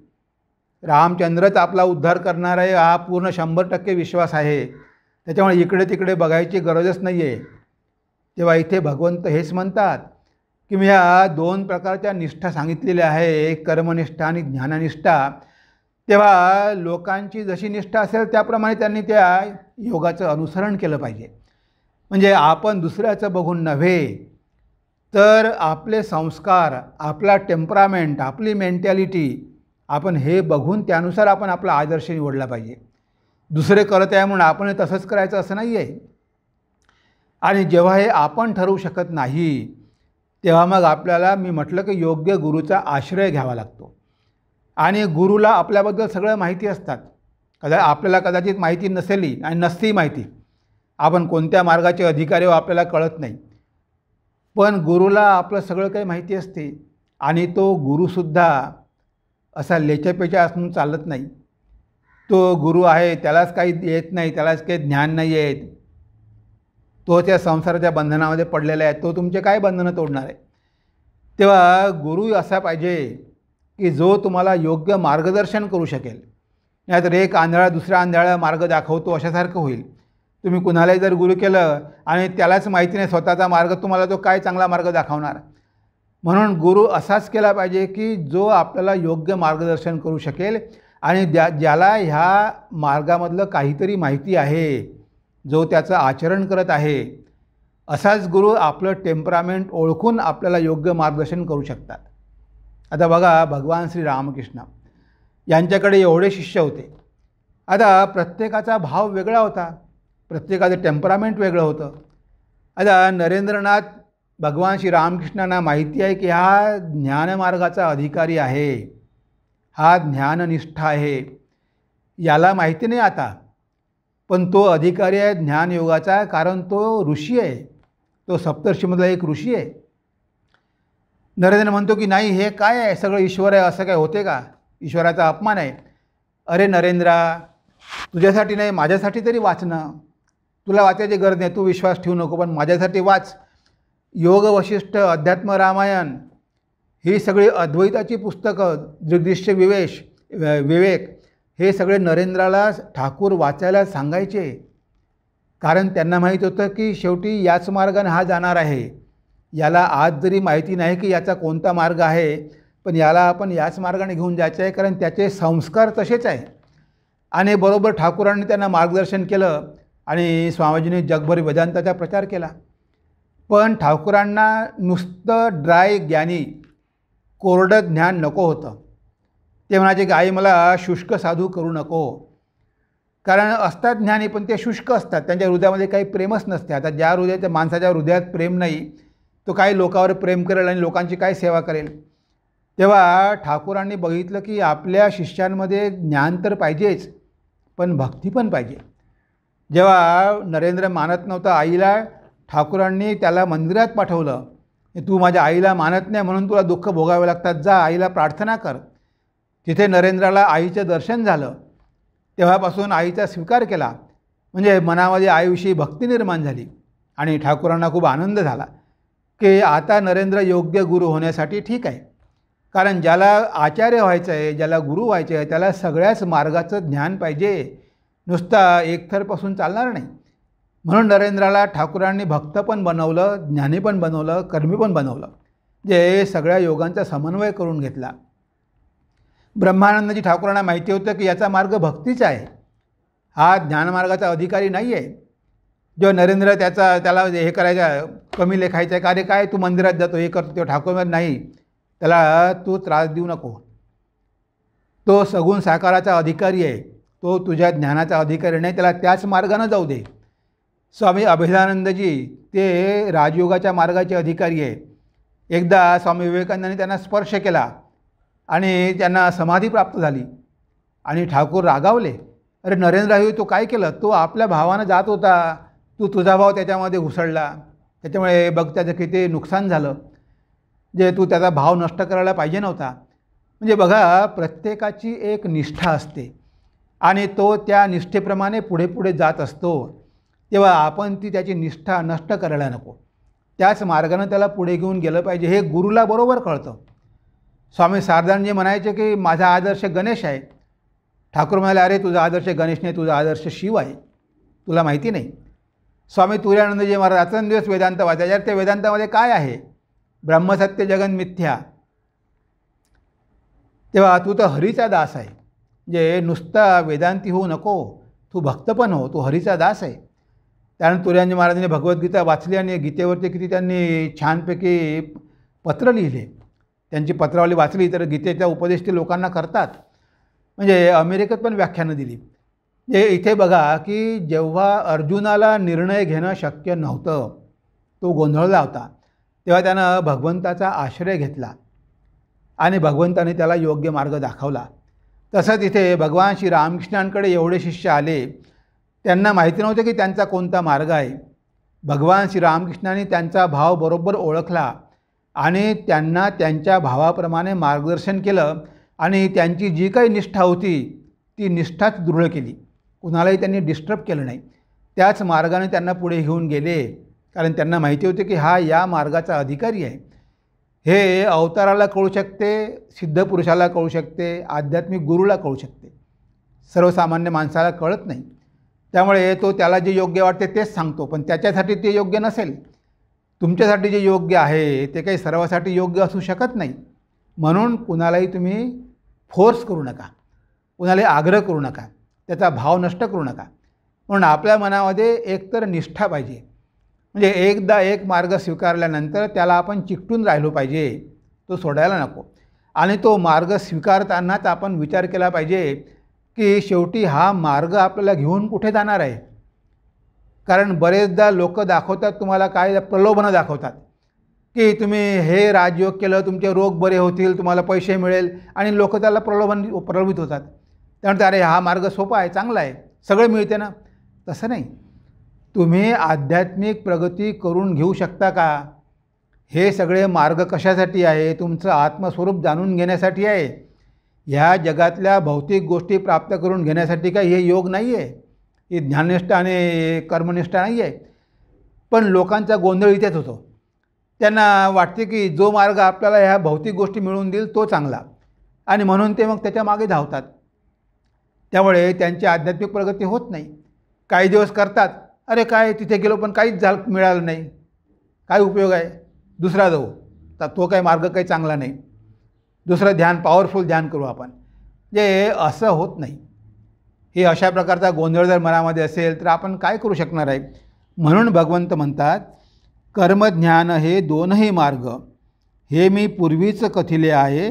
रामचंद्रच आपला उद्धार करणार आहे हा पूर्ण 100% विश्वास आहे. त्याच्यामुळे इकडे तिकडे बघायची गरजच नाही आहे. तेव्हा इथे भगवंत हेच म्हणतात की मी ह्या 2 प्रकारच्या निष्ठा सांगितलेल्या आहे, एक कर्मनिष्ठा आणि ज्ञाननिष्ठा. तेव्हा लोकांची जशी निष्ठा असेल त्याप्रमाणे त्यांनी त्या योगाचं अनुसरण केलं पाहिजे. म्हणजे आपण दुसऱ्याचं बघून नव्हे, तर आपले संस्कार, आपला टेम्परामेंट, आपली मेंटॅलिटी, आपण हे बघून त्यानुसार आपण आपला आदर्श निवडला पाहिजे. दुसरे करत आहे म्हणून आपण तसंच करायचं असं नाही आहे. आणि जेव्हा हे आपण ठरवू शकत नाही, तेव्हा मग आपल्याला, मी म्हटलं की योग्य गुरुचा आश्रय घ्यावा लागतो. आणि गुरुला आपल्याबद्दल सगळं माहिती असतात. आपल्याला कदाचित माहिती नसेली आणि नसती माहिती, आपण कोणत्या मार्गाचे अधिकारी आपल्याला कळत नाही, पण गुरुला आपलं सगळं काही माहिती असते. आणि तो गुरुसुद्धा असा लेचपेचा असून चालत नाही. तो गुरु आहे, त्यालाच काही येत नाही, त्यालाच काही ज्ञान नाही येत, तो त्या संसाराच्या बंधनामध्ये पडलेला आहे, तो तुमचे काय बंधनं तोडणार आहे. तेव्हा गुरु असा पाहिजे की जो तुम्हाला योग्य मार्गदर्शन करू शकेल. नाहीतर एक आंधळा दुसऱ्या आंधळा मार्ग दाखवतो अशासारखं होईल. तुम्ही कुणालाही जर गुरु केलं आणि त्यालाच माहिती नाही स्वतःचा मार्ग, तुम्हाला तो काय चांगला मार्ग दाखवणार. म्हणून गुरु असाच केला पाहिजे की जो आपल्याला योग्य मार्गदर्शन करू शकेल आणि ज्याला ह्या मार्गामधलं काहीतरी माहिती आहे, जो त्याचं आचरण करत आहे, असाच गुरु आपलं टेम्परामेंट ओळखून आपल्याला योग्य मार्गदर्शन करू शकतात. आता बघा, भगवान श्री रामकृष्ण यांच्याकडे एवढे शिष्य होते. आता प्रत्येकाचा भाव वेगळा होता, प्रत्येकाचं टेम्परामेंट वेगळं होतं. आता नरेंद्रनाथ भगवान श्री रामकृष्णांना माहिती आहे की हा ज्ञानमार्गाचा अधिकारी आहे, हा ज्ञाननिष्ठ आहे. याला माहिती नाही आता, पण तो अधिकारी आहे ज्ञानयोगाचा, कारण तो ऋषी आहे, तो सप्तर्षीमधला एक ऋषी आहे. नरेंद्र म्हणतो की नाही, हे काय आहे, सगळं ईश्वर आहे, असं काय होते का, ईश्वराचा अपमान आहे. अरे नरेंद्रा, तुझ्यासाठी नाही, माझ्यासाठी तरी वाच ना. तुला वाचायची गरज नाही, तू विश्वास ठेवू नको, पण माझ्यासाठी वाच. योग वशिष्ठ, अध्यात्म रामायण ही सगळी अद्वैताची पुस्तकं, दृग्दृश्य विवेक हे सगळे नरेंद्राला ठाकूर वाचायला सांगायचे. कारण त्यांना माहीत होतं की शेवटी याच मार्गाने हा जाणार आहे. याला आज जरी माहिती नाही की याचा कोणता मार्ग आहे, पण याला आपण याच मार्गाने घेऊन जायचं आहे, कारण त्याचे संस्कार तसेच आहे. आणि बरोबर ठाकूरांनी त्यांना मार्गदर्शन केलं आणि स्वामीजींनी जगभर वेदांताचा प्रचार केला. पण ठाकूरांना नुसतं ड्राय ज्ञानी, कोरडं ज्ञान नको होतं. ते म्हणायचे की आई, मला शुष्क साधू करू नको. कारण असतात ज्ञानी, पण ते शुष्क असतात, त्यांच्या हृदयामध्ये काही प्रेमच नसते. आता ज्या माणसाच्या हृदयात प्रेम नाही, तो काही लोकांवर प्रेम करेल आणि लोकांची काय सेवा करेल. तेव्हा ठाकूरांनी बघितलं की आपल्या शिष्यांमध्ये ज्ञान तर पाहिजेच, पण भक्ती पण पाहिजे. जेव्हा नरेंद्र मानत नव्हता आईला, ठाकूरांनी त्याला मंदिरात पाठवलं. तू माझ्या आईला मानत नाही म्हणून तुला दुःख भोगावे लागतात, जा आईला प्रार्थना कर. तिथे नरेंद्राला आईचं दर्शन झालं. तेव्हापासून आईचा स्वीकार केला, म्हणजे मनामध्ये आईविषयी भक्ती निर्माण झाली. आणि ठाकूरांना खूप आनंद झाला की आता नरेंद्र योग्य गुरु होण्यासाठी ठीक आहे. कारण ज्याला आचार्य व्हायचं आहे, ज्याला गुरु व्हायचं आहे, त्याला सगळ्याच मार्गाचं ज्ञान पाहिजे, नुसता एकथरपासून चालणार नाही. म्हणून नरेंद्राला ठाकूरांनी भक्त पण बनवलं, ज्ञानी पण बनवलं, कर्मी पण बनवलं, जे सगळ्या योगांचा समन्वय करून घेतला. ब्रह्मानंदजी ठाकूरांना माहिती होतं की याचा मार्ग भक्तीचा आहे, हा ज्ञानमार्गाचा अधिकारी नाही आहे. जो नरेंद्र त्याला हे करायचं, कमी लेखायचं आहे, अरे काय तू मंदिरात जातो, हे करतो, तो ठाकूर नाही, त्याला तू त्रास देऊ नको. तो सगुण साकाराचा अधिकारी आहे, तो तुझ्या ज्ञानाचा अधिकारी नाही, त्याला त्याच मार्गानं जाऊ दे. स्वामी अभेदानंदजी ते राजयोगाच्या मार्गाचे अधिकारी आहे. एकदा स्वामी विवेकानंदांनी त्यांना स्पर्श केला आणि त्यांना समाधी प्राप्त झाली. आणि ठाकूर रागावले, अरे नरेंद्र, तो काय केलं, तो आपल्या भावानं जात होता, तू तुझा भाव त्याच्यामध्ये घुसळला, त्याच्यामुळे बघ त्याचं किती नुकसान झालं, जे तू त्याचा भाव नष्ट करायला पाहिजे नव्हता. म्हणजे बघा, प्रत्येकाची एक निष्ठा असते आणि तो त्या निष्ठेप्रमाणे पुढे पुढे जात असतो. तेव्हा आपण त्याची निष्ठा नष्ट करायला नको, त्याच मार्गानं त्याला पुढे घेऊन गेलं पाहिजे. हे गुरुला बरोबर कळतं. स्वामी शारदानंदजी म्हणायचे की माझा आदर्श गणेश आहे. ठाकूर म्हणाले, अरे तुझा आदर्श गणेश नाही, तुझा आदर्श शिव आहे, तुला माहिती नाही. स्वामी तुर्यानंदजी महाराज रात्रंदिवस वेदांत वाचायचे. ते वेदांतामध्ये काय आहे, ब्रह्मसत्य जगन मिथ्या. तेव्हा तू तर हरीचा दास आहे, जे नुसता वेदांती होऊ नको, तू भक्त पण हो, तू हरीचा दास आहे. त्यानंतर तुर्यानंदजी महाराजांनी भगवद्गीता वाचली आणि गीतेवरती किती त्यांनी छानपैकी पत्र लिहिले. त्यांची पत्रावली वाचली तर गीतेचा उपदेश ते लोकांना करतात. म्हणजे अमेरिकेत पण व्याख्यानं दिली. जे इथे बघा की जेव्हा अर्जुनाला निर्णय घेणं शक्य नव्हतं, तो गोंधळला होता, तेव्हा त्यानं भगवंताचा आश्रय घेतला आणि भगवंताने त्याला योग्य मार्ग दाखवला. तसंच इथे भगवान श्री रामकृष्णांकडे एवढे शिष्य आले, त्यांना माहिती नव्हतं की त्यांचा कोणता मार्ग आहे. भगवान श्री रामकृष्णांनी त्यांचा भाव बरोबर ओळखला आणि त्यांना त्यांच्या भावाप्रमाणे मार्गदर्शन केलं आणि त्यांची जी काही निष्ठा होती ती निष्ठाच दृढ केली. कुणालाही त्यांनी डिस्टर्ब केलं नाही, त्याच मार्गाने त्यांना पुढे घेऊन गेले. कारण त्यांना माहिती होते की हा या मार्गाचा अधिकारी आहे. हे अवताराला कळू शकते, सिद्धपुरुषाला कळू शकते, आध्यात्मिक गुरुला कळू शकते, सर्वसामान्य माणसाला कळत नाही. त्यामुळे तो त्याला जे योग्य वाटते तेच सांगतो, पण त्याच्यासाठी ते योग्य नसेल. तुमच्यासाठी जे योग्य आहे ते काही सर्वासाठी योग्य असू शकत नाही. म्हणून कुणालाही तुम्ही फोर्स करू नका. कोणाला आग्रह करू नका, त्याचा भाव नष्ट करू नका. म्हणून आपल्या मनामध्ये एकतर निष्ठा पाहिजे. म्हणजे एकदा एक मार्ग स्वीकारल्यानंतर त्याला आपण चिकटून राहिलो पाहिजे, तो सोडायला नको. आणि तो मार्ग स्वीकारतानाच आपण विचार केला पाहिजे की शेवटी हा मार्ग आपल्याला घेऊन कुठे जाणार आहे. कारण बरेचदा लोक दाखवतात तुम्हाला काय, प्रलोभनं दाखवतात की तुम्ही हे राजयोग केलं, तुमचे रोग बरे होतील, तुम्हाला पैसे मिळेल, आणि लोक त्याला प्रलोभित होतात. त्यानंतर अरे हा मार्ग सोपा आहे, चांगला आहे, सगळं मिळते ना. तसं नाही. तुम्ही आध्यात्मिक प्रगती करून घेऊ शकता का? हे सगळे मार्ग कशासाठी आहे? तुमचं आत्मस्वरूप जाणून घेण्यासाठी आहे. ह्या जगातल्या भौतिक गोष्टी प्राप्त करून घेण्यासाठी काय हे योग नाही आहे, ही ज्ञाननिष्ठा आणि कर्मनिष्ठा नाही आहे. पण लोकांचा गोंधळ इथेच होतो. त्यांना वाटते की जो मार्ग आपल्याला ह्या भौतिक गोष्टी मिळवून देईल तो चांगला, आणि म्हणून ते मग त्याच्या मागे धावतात. त्यामुळे त्यांची आध्यात्मिक प्रगती होत नाही. काही दिवस करतात, अरे काय तिथे गेलो पण काहीच मिळालं नाही, काय उपयोग आहे, दुसरा जाऊ, तर तो काही मार्ग काही चांगला नाही, दुसरं ध्यान, पॉवरफुल ध्यान करू आपण. जे असं होत नाही. हे अशा प्रकारचा गोंधळ जर मनामध्ये असेल तर आपण काय करू शकणार आहे. म्हणून भगवंत म्हणतात, कर्मज्ञान हे दोनही मार्ग हे मी पूर्वीच कथिले आहे.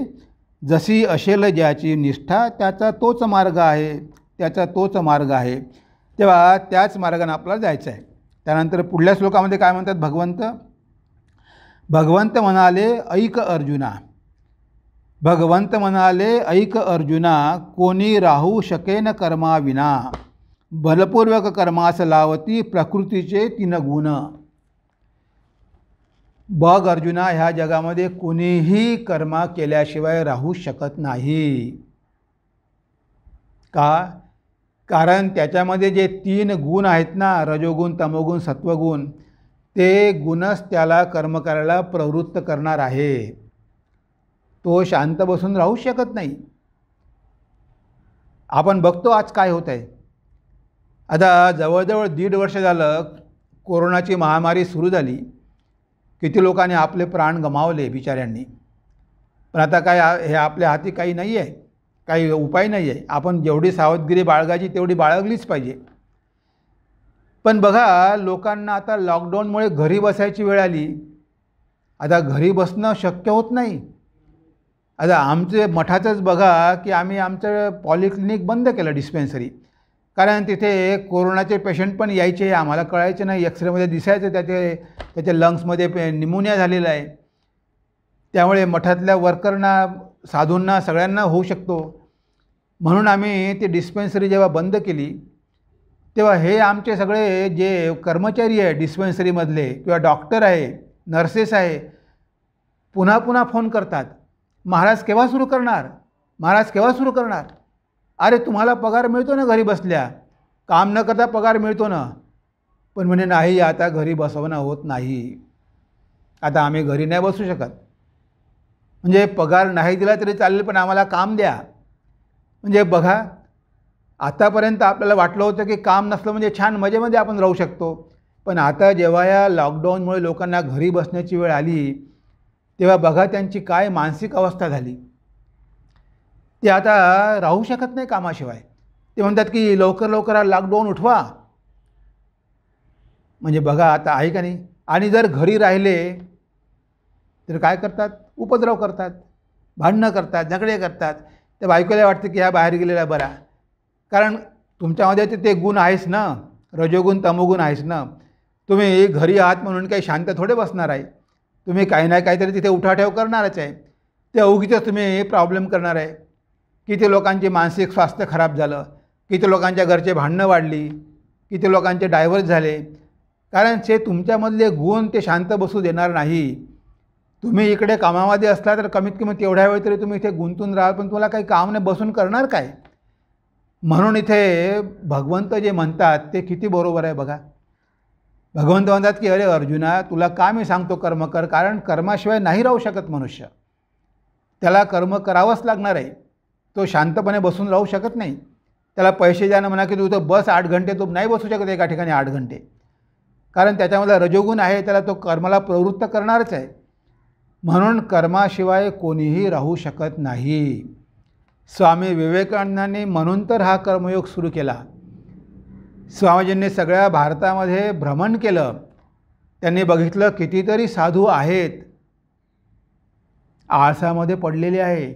जशी असेल ज्याची निष्ठा त्याचा तोच मार्ग आहे, त्याचा तोच मार्ग आहे. तेव्हा त्याच मार्गाने आपल्याला जायचं आहे. त्यानंतर पुढल्या श्लोकामध्ये काय म्हणतात भगवंत म्हणाले, ऐक अर्जुना. भगवंत म्हणाले, ऐक अर्जुना, कोणी राहू शकेन कर्माविना. बलपूर्वक कर्मास लावती प्रकृतीचे 3 गुण. बघ अर्जुना, ह्या जगामध्ये कोणीही कर्मा केल्याशिवाय राहू शकत नाही. का? कारण त्याच्यामध्ये जे 3 गुण आहेत ना, रजोगुण, तमोगुण, सत्वगुण, ते गुणच त्याला कर्म करायला प्रवृत्त करणार आहे. तो शांत बसून राहू शकत नाही. आपण बघतो आज काय होत आहे. आता जवळजवळ 1.5 वर्ष झालं कोरोनाची महामारी सुरू झाली. किती लोकांनी आपले प्राण गमावले बिचाऱ्यांनी. पण आता काय, हे आपल्या हाती काही नाही आहे, काही उपाय नाही आहे. आपण जेवढी सावधगिरी बाळगायची तेवढी बाळगलीच पाहिजे. पण बघा, लोकांना आता लॉकडाऊनमुळे घरी बसायची वेळ आली. आता घरी बसणं शक्य होत नाही. आता आमचे मठाचंच बघा की आम्ही आमचं पॉलिक्लिनिक बंद केलं, डिस्पेन्सरी. कारण तिथे कोरोनाचे पेशंट पण यायचे, आम्हाला कळायचे नाही. एक्सरेमध्ये दिसायचं त्याच्या लंग्समध्ये निमोनिया झालेला आहे. त्यामुळे मठातल्या वर्करना, साधूंना, सगळ्यांना होऊ शकतो. म्हणून आम्ही ती डिस्पेन्सरी जेव्हा बंद केली तेव्हा हे आमचे सगळे जे कर्मचारी आहे डिस्पेन्सरीमधले किंवा डॉक्टर आहे, नर्सेस आहे, पुन्हा पुन्हा फोन करतात, महाराज केव्हा सुरू करणार, महाराज केव्हा सुरू करणार. अरे तुम्हाला पगार मिळतो ना घरी बसल्या, काम न करता पगार मिळतो ना. पण म्हणे नाही, आता घरी बसवणं होत नाही, आता आम्ही घरी नाही बसू शकत. म्हणजे पगार नाही दिला तरी चालेल पण आम्हाला काम द्या. म्हणजे बघा, आतापर्यंत आपल्याला वाटलं होतं की काम नसलं म्हणजे छान मजेमध्ये आपण राहू शकतो. पण आता जेव्हा या लॉकडाऊनमुळे लोकांना घरी बसण्याची वेळ आली तेव्हा बघा त्यांची काय मानसिक अवस्था झाली. ते आता राहू शकत नाही कामाशिवाय. ते म्हणतात की लवकर लवकर हा लॉकडाऊन उठवा. म्हणजे बघा आता आहे का नाही. आणि जर घरी राहिले तर काय करतात, उपद्रव करतात, भांडणं करतात, झगडे करतात. त्या बायकोला वाटतं की ह्या बाहेर गेलेला बरा. कारण तुमच्यामध्ये ते गुण आहेच ना, रजोगुण तमोगुण आहेच ना. तुम्ही घरी आहात म्हणून काही शांत थोडे बसणार आहे. तुम्ही काही ना काहीतरी तिथे उठाठेव करणारच आहे. ते अवघीच तुम्ही प्रॉब्लेम करणार आहे. किती लोकांचे मानसिक स्वास्थ्य खराब झालं, किती लोकांच्या घरचे भांडणं वाढली, किती लोकांचे डायव्हर्स झाले. कारण ते तुमच्यामधले गुण ते शांत बसू देणार नाही. तुम्ही इकडे कामामध्ये असला तर कमीत कमी तेवढ्या वेळ तरी तुम्ही इथे गुंतून राहाल, पण तुम्हाला काही काम नाही, बसून करणार काय. म्हणून इथे भगवंत जे म्हणतात ते किती बरोबर आहे बघा. भगवंत म्हणतात की अरे अर्जुना, तुला का मी सांगतो कर्म कर, कारण कर्माशिवाय नाही राहू शकत मनुष्य. त्याला कर्म करावंच लागणार आहे. तो शांतपणे बसून राहू शकत नाही. त्याला पैसे द्यानं म्हणा की तू तर बस 8 घंटे, तो नाही बसू शकत एका ठिकाणी 8 घंटे. कारण त्याच्यामध्ये रजोगुण आहे, त्याला तो कर्माला प्रवृत्त करणारच आहे. म्हणून कर्माशिवाय कोणीही राहू शकत नाही. स्वामी विवेकानंदांनी म्हणून तर हा कर्मयोग सुरू केला. स्वामीजींनी सगळ्या भारतामध्ये भ्रमण केलं. त्यांनी बघितलं कितीतरी साधू आहेत, आळसामध्ये पडलेले आहे,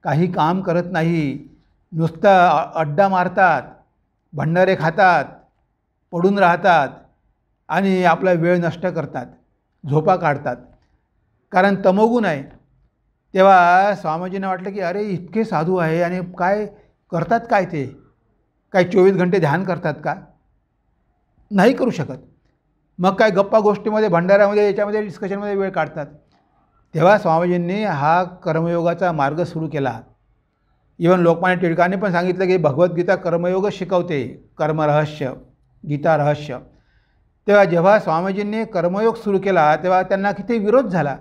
काही काम करत नाही, नुसता अड्डा मारतात, भंडारे खातात, पडून राहतात आणि आपला वेळ नष्ट करतात, झोपा काढतात, कारण तमोगुण आहे. तेव्हा स्वामीजींना वाटलं की अरे इतके साधू आहे आणि काय करतात, काय ते काय 24 घंटे ध्यान करतात का? नाही करू शकत. मग काय गप्पा गोष्टीमध्ये, भंडाऱ्यामध्ये, याच्यामध्ये डिस्कशनमध्ये वेळ काढतात. तेव्हा स्वामीजींनी हा कर्मयोगाचा मार्ग सुरू केला. इवन लोकमान्य टिळकांनी पण सांगितलं की भगवद्गीता कर्मयोग शिकवते, कर्मरहस्य, गीता रहस्य. तेव्हा जेव्हा स्वामीजींनी कर्मयोग सुरू केला तेव्हा त्यांना किती विरोध झाला.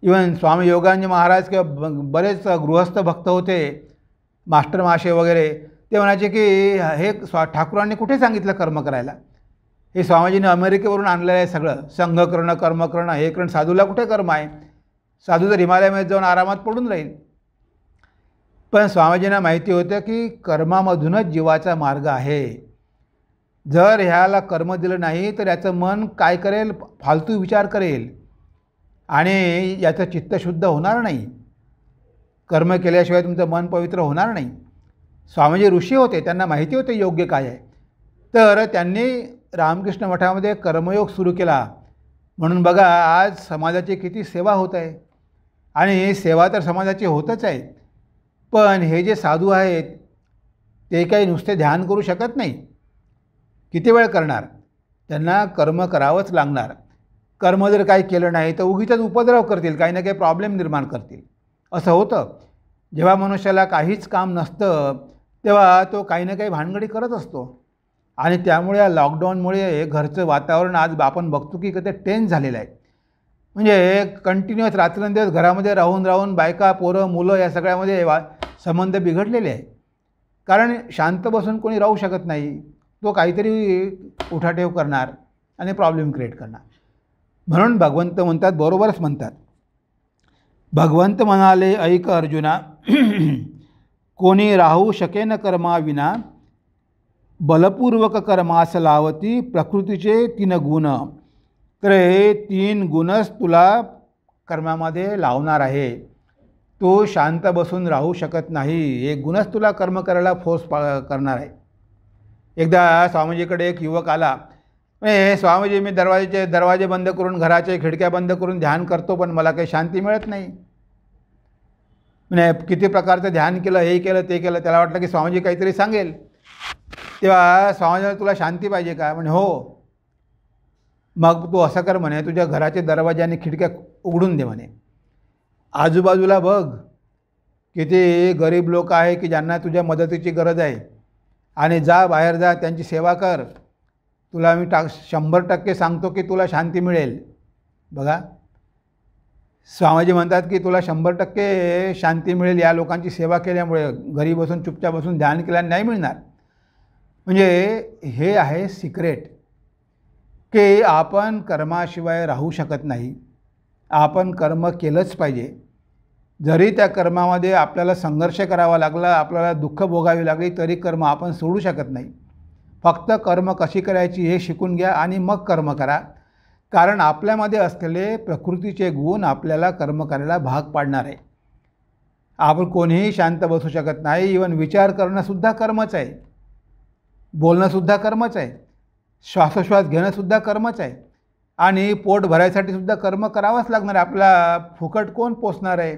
इवन स्वामी योगानंद महाराज किंवा बरेच गृहस्थ भक्त होते, मास्टर माशे वगैरे, ते म्हणायचे की हे ठाकूरांनी कुठे सांगितलं कर्म करायला, हे स्वामीजींनी अमेरिकेवरून आणलेलं आहे सगळं, संघ करणं, कर्म करणं, हे करणं, साधूला कुठे कर्म आहे, साधू तर हिमालयामध्ये जाऊन आरामात पडून राहील. पण स्वामीजींना माहिती होतं की कर्मामधूनच जीवाचा मार्ग आहे. जर ह्याला कर्म दिलं नाही तर याचं मन काय करेल, फालतू विचार करेल आणि याचं चित्त शुद्ध होणार नाही. कर्म केल्याशिवाय तुमचं मन पवित्र होणार नाही. स्वामीजी ऋषी होते, त्यांना माहिती होते योग्य काय आहे. तर त्यांनी रामकृष्ण मठामध्ये कर्मयोग सुरू केला. म्हणून बघा आज समाजाची किती सेवा होत आहे आणि सेवा तर समाजाची होतच आहे. पण हे जे साधू आहेत ते काही नुसते ध्यान करू शकत नाही. किती वेळ करणार? त्यांना कर्म करावंच लागणार. कर्म जर काही केलं नाही तर उगीचच उपद्रव करतील, काही ना काही प्रॉब्लेम निर्माण करतील. असं होतं. जेव्हा मनुष्याला काहीच काम नसतं तेव्हा तो काही ना काही भानगडी करत असतो. आणि त्यामुळे या लॉकडाऊनमुळे घरचं वातावरण आज आपण बघतो की ते टेन्स झालेलं आहे. म्हणजे कंटिन्युअस रात्रंदिवस घरामध्ये राहून राहून बायका, पोरं, मुलं या सगळ्यामध्ये संबंध बिघडलेले आहे. कारण शांत बसून कोणी राहू शकत नाही, तो काहीतरी उठाठेव करणार आणि प्रॉब्लेम क्रिएट करणार. म्हणून भगवंत म्हणतात, बरोबरच म्हणतात, भगवंत म्हणाले ऐक अर्जुना, कोणी राहू शकेन कर्माविना, बलपूर्वक कर्मास लावती प्रकृतीचे 3 गुण. तर हे 3 गुणच तुला कर्मामध्ये लावणार आहे. तो शांत बसून राहू शकत नाही. हे गुणच तुला कर्म करायला फोर्स करणार आहे. एकदा स्वामीजीकडे एक युवक आला. स्वामीजी, मी दरवाजे बंद करून, घराचे खिडक्या बंद करून ध्यान करतो, पण मला काही शांती मिळत नाही. म्हणजे किती प्रकारचं ध्यान केलं, हे केलं, ते केलं. त्याला वाटलं की स्वामीजी काहीतरी सांगेल. तेव्हा स्वामीजीला तुला शांती पाहिजे का? म्हणे हो. मग तू असं कर म्हणे, तुझ्या घराचे दरवाजे आणि खिडक्या उघडून दे म्हणे. आजूबाजूला बघ किती गरीब लोक आहे की ज्यांना तुझ्या मदतीची गरज आहे, आणि जा, बाहेर जा, त्यांची सेवा कर. तुला मी 100% सांगतो की तुला शांती मिळेल. बघा, स्वामीजी म्हणतात की तुला 100% शांती मिळेल या लोकांची सेवा केल्यामुळे. घरी बसून चुपचाप बसून ध्यान केल्याने नाही मिळणार. म्हणजे हे आहे सिक्रेट की आपण कर्माशिवाय राहू शकत नाही. आपण कर्म केलंच पाहिजे. जरी त्या कर्मामध्ये आपल्याला संघर्ष करावा लागला, आपल्याला दुःख भोगावी लागली, तरी कर्म आपण सोडू शकत नाही. फक्त कर्म कशी करायची हे शिकून घ्या आणि मग कर्म करा. कारण आपल्यामध्ये असलेले प्रकृतीचे गुण आपल्याला कर्म करायला भाग पाडणार आहे. आपण कोणीही शांत बसू शकत नाही. इवन विचार करणंसुद्धा कर्मच आहे, बोलणंसुद्धा कर्मच आहे, श्वासोश्वास घेणंसुद्धा कर्मच आहे, आणि पोट भरायसाठी सुद्धा कर्म करावंच लागणार आहे. आपल्याला फुकट कोण पोसणार आहे?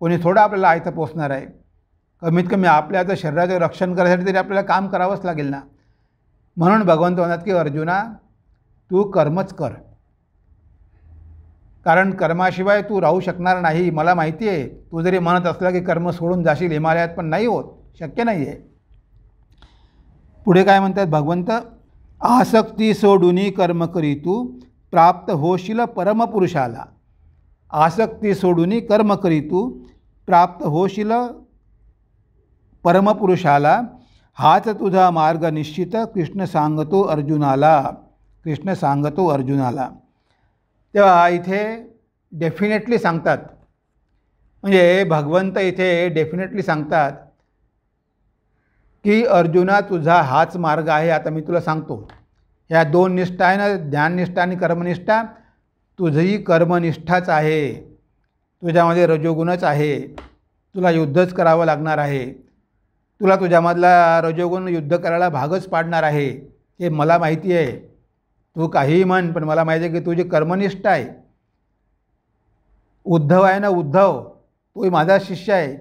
कोणी थोडं आपल्याला आयतं पोसणार आहे? कमीत कमी आपल्या आता शरीराचं रक्षण करायसाठी तरी आपल्याला काम करावंच लागेल ना. म्हणून भगवंत म्हणतात की अर्जुना, तू कर्मच कर. कारण कर्माशिवाय तू राहू शकणार नाही. मला माहिती आहे, तू जरी म्हणत असला की कर्म सोडून जाशील हिमालयात, पण नाही होत, शक्य नाही आहे. पुढे काय म्हणतात भगवंत, आसक्ती सोडून कर्म करी तू प्राप्त होशील परमपुरुषाला. आसक्ती सोडून कर्म करी तू प्राप्त होशील परमपुरुषाला. हाच तुझा मार्ग निश्चित कृष्ण सांगतो अर्जुनाला. कृष्ण सांगतो अर्जुनाला. तेव्हा इथे डेफिनेटली सांगतात म्हणजे भगवंत इथे डेफिनेटली सांगतात की अर्जुना, तुझा हाच मार्ग आहे. आता मी तुला सांगतो, ह्या दोन निष्ठा आहे ना, ज्ञाननिष्ठा आणि कर्मनिष्ठा, तुझी कर्मनिष्ठाच आहे. तुझ्यामध्ये रजोगुणच आहे. तुला युद्धच करावं लागणार आहे. तुला तुझ्यामधला रजोगुण युद्ध करायला भागच पाडणार आहे, हे मला माहिती आहे. तू काहीही म्हण, पण मला माहिती आहे की तुझी कर्मनिष्ठा आहे. उद्धव आहे ना, उद्धव, तोही माझा शिष्य आहे,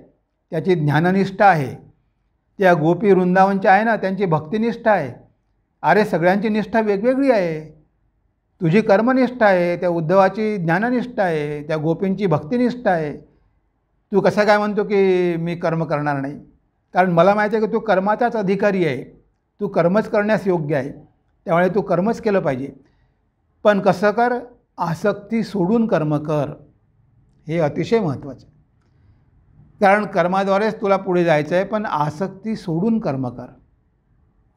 त्याची ज्ञाननिष्ठा आहे. त्या गोपी वृंदावनच्या आहे ना, त्यांची भक्तिनिष्ठा आहे. अरे सगळ्यांची निष्ठा वेगवेगळी आहे. तुझी कर्मनिष्ठा आहे, त्या उद्धवाची ज्ञाननिष्ठा आहे, त्या गोपींची भक्तिनिष्ठा आहे. तू कसं काय म्हणतो की मी कर्म करणार नाही? कारण मला माहिती आहे की तू कर्माचाच अधिकारी आहे. तू कर्मच करण्यास योग्य आहे. त्यामुळे तू कर्मच केलं पाहिजे. पण कसं कर? आसक्ती सोडून कर्म कर. हे अतिशय महत्त्वाचं आहे. कारण कर्माद्वारेच तुला पुढे जायचं आहे, पण आसक्ती सोडून कर्म कर.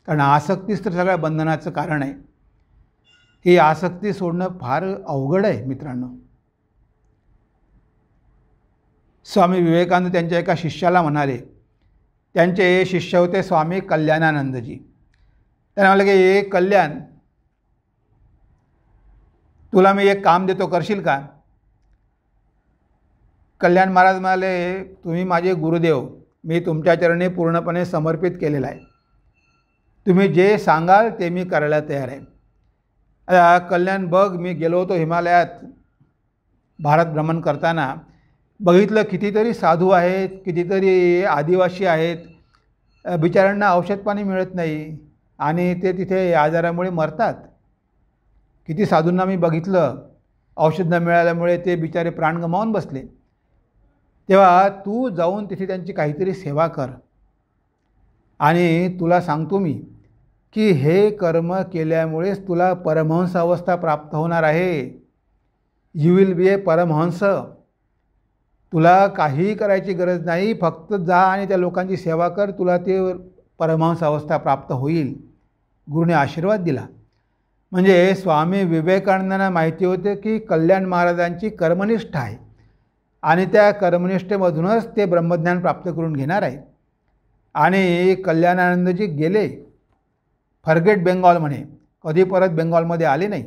कारण आसक्तीच तर सगळ्या बंधनाचं कारण आहे. ही आसक्ती सोडणं फार अवघड आहे मित्रांनो. स्वामी विवेकानंद त्यांच्या एका शिष्याला म्हणाले, त्यांचे शिष्य होते स्वामी कल्याणानंदजी. त्यांना म्हणाले की हे कल्याण, तुला मी एक काम देतो, करशील का? कल्याण महाराज म्हणाले, तुम्ही माझे गुरुदेव, मी तुमच्या चरणी पूर्णपणे समर्पित केलेला आहे. तुम्ही जे सांगाल ते मी करायला तयार आहे. कल्याण बघ, मी गेलो होतो हिमालयात भारत भ्रमण करताना, बघितलं कितीतरी साधू आहेत, कितीतरी आदिवासी आहेत, बिचाऱ्यांना औषध पाणी मिळत नाही आणि ते तिथे आजारामुळे मरतात. किती साधूंना मी बघितलं, औषध न मिळाल्यामुळे ते बिचारे प्राण गमावून बसले. तेव्हा तू जाऊन तिथे त्यांची काहीतरी सेवा कर. आणि तुला सांगतो मी की हे कर्म केल्यामुळेच तुला परमहंस अवस्था प्राप्त होणार आहे. यू विल बी ए परमहंस. तुला काहीही करायची गरज नाही, फक्त जा आणि त्या लोकांची सेवा कर, तुला ते परमहंस अवस्था प्राप्त होईल. गुरुने आशीर्वाद दिला. म्हणजे स्वामी विवेकानंदांना माहिती होते की कल्याण महाराजांची कर्मनिष्ठा आहे आणि त्या कर्मनिष्ठेमधूनच ते ब्रह्मज्ञान प्राप्त करून घेणार आहे. आणि कल्याणानंदजी गेले फॉरगेट बेंगॉल म्हणे, कधी परत बेंगॉलमध्ये आले नाही.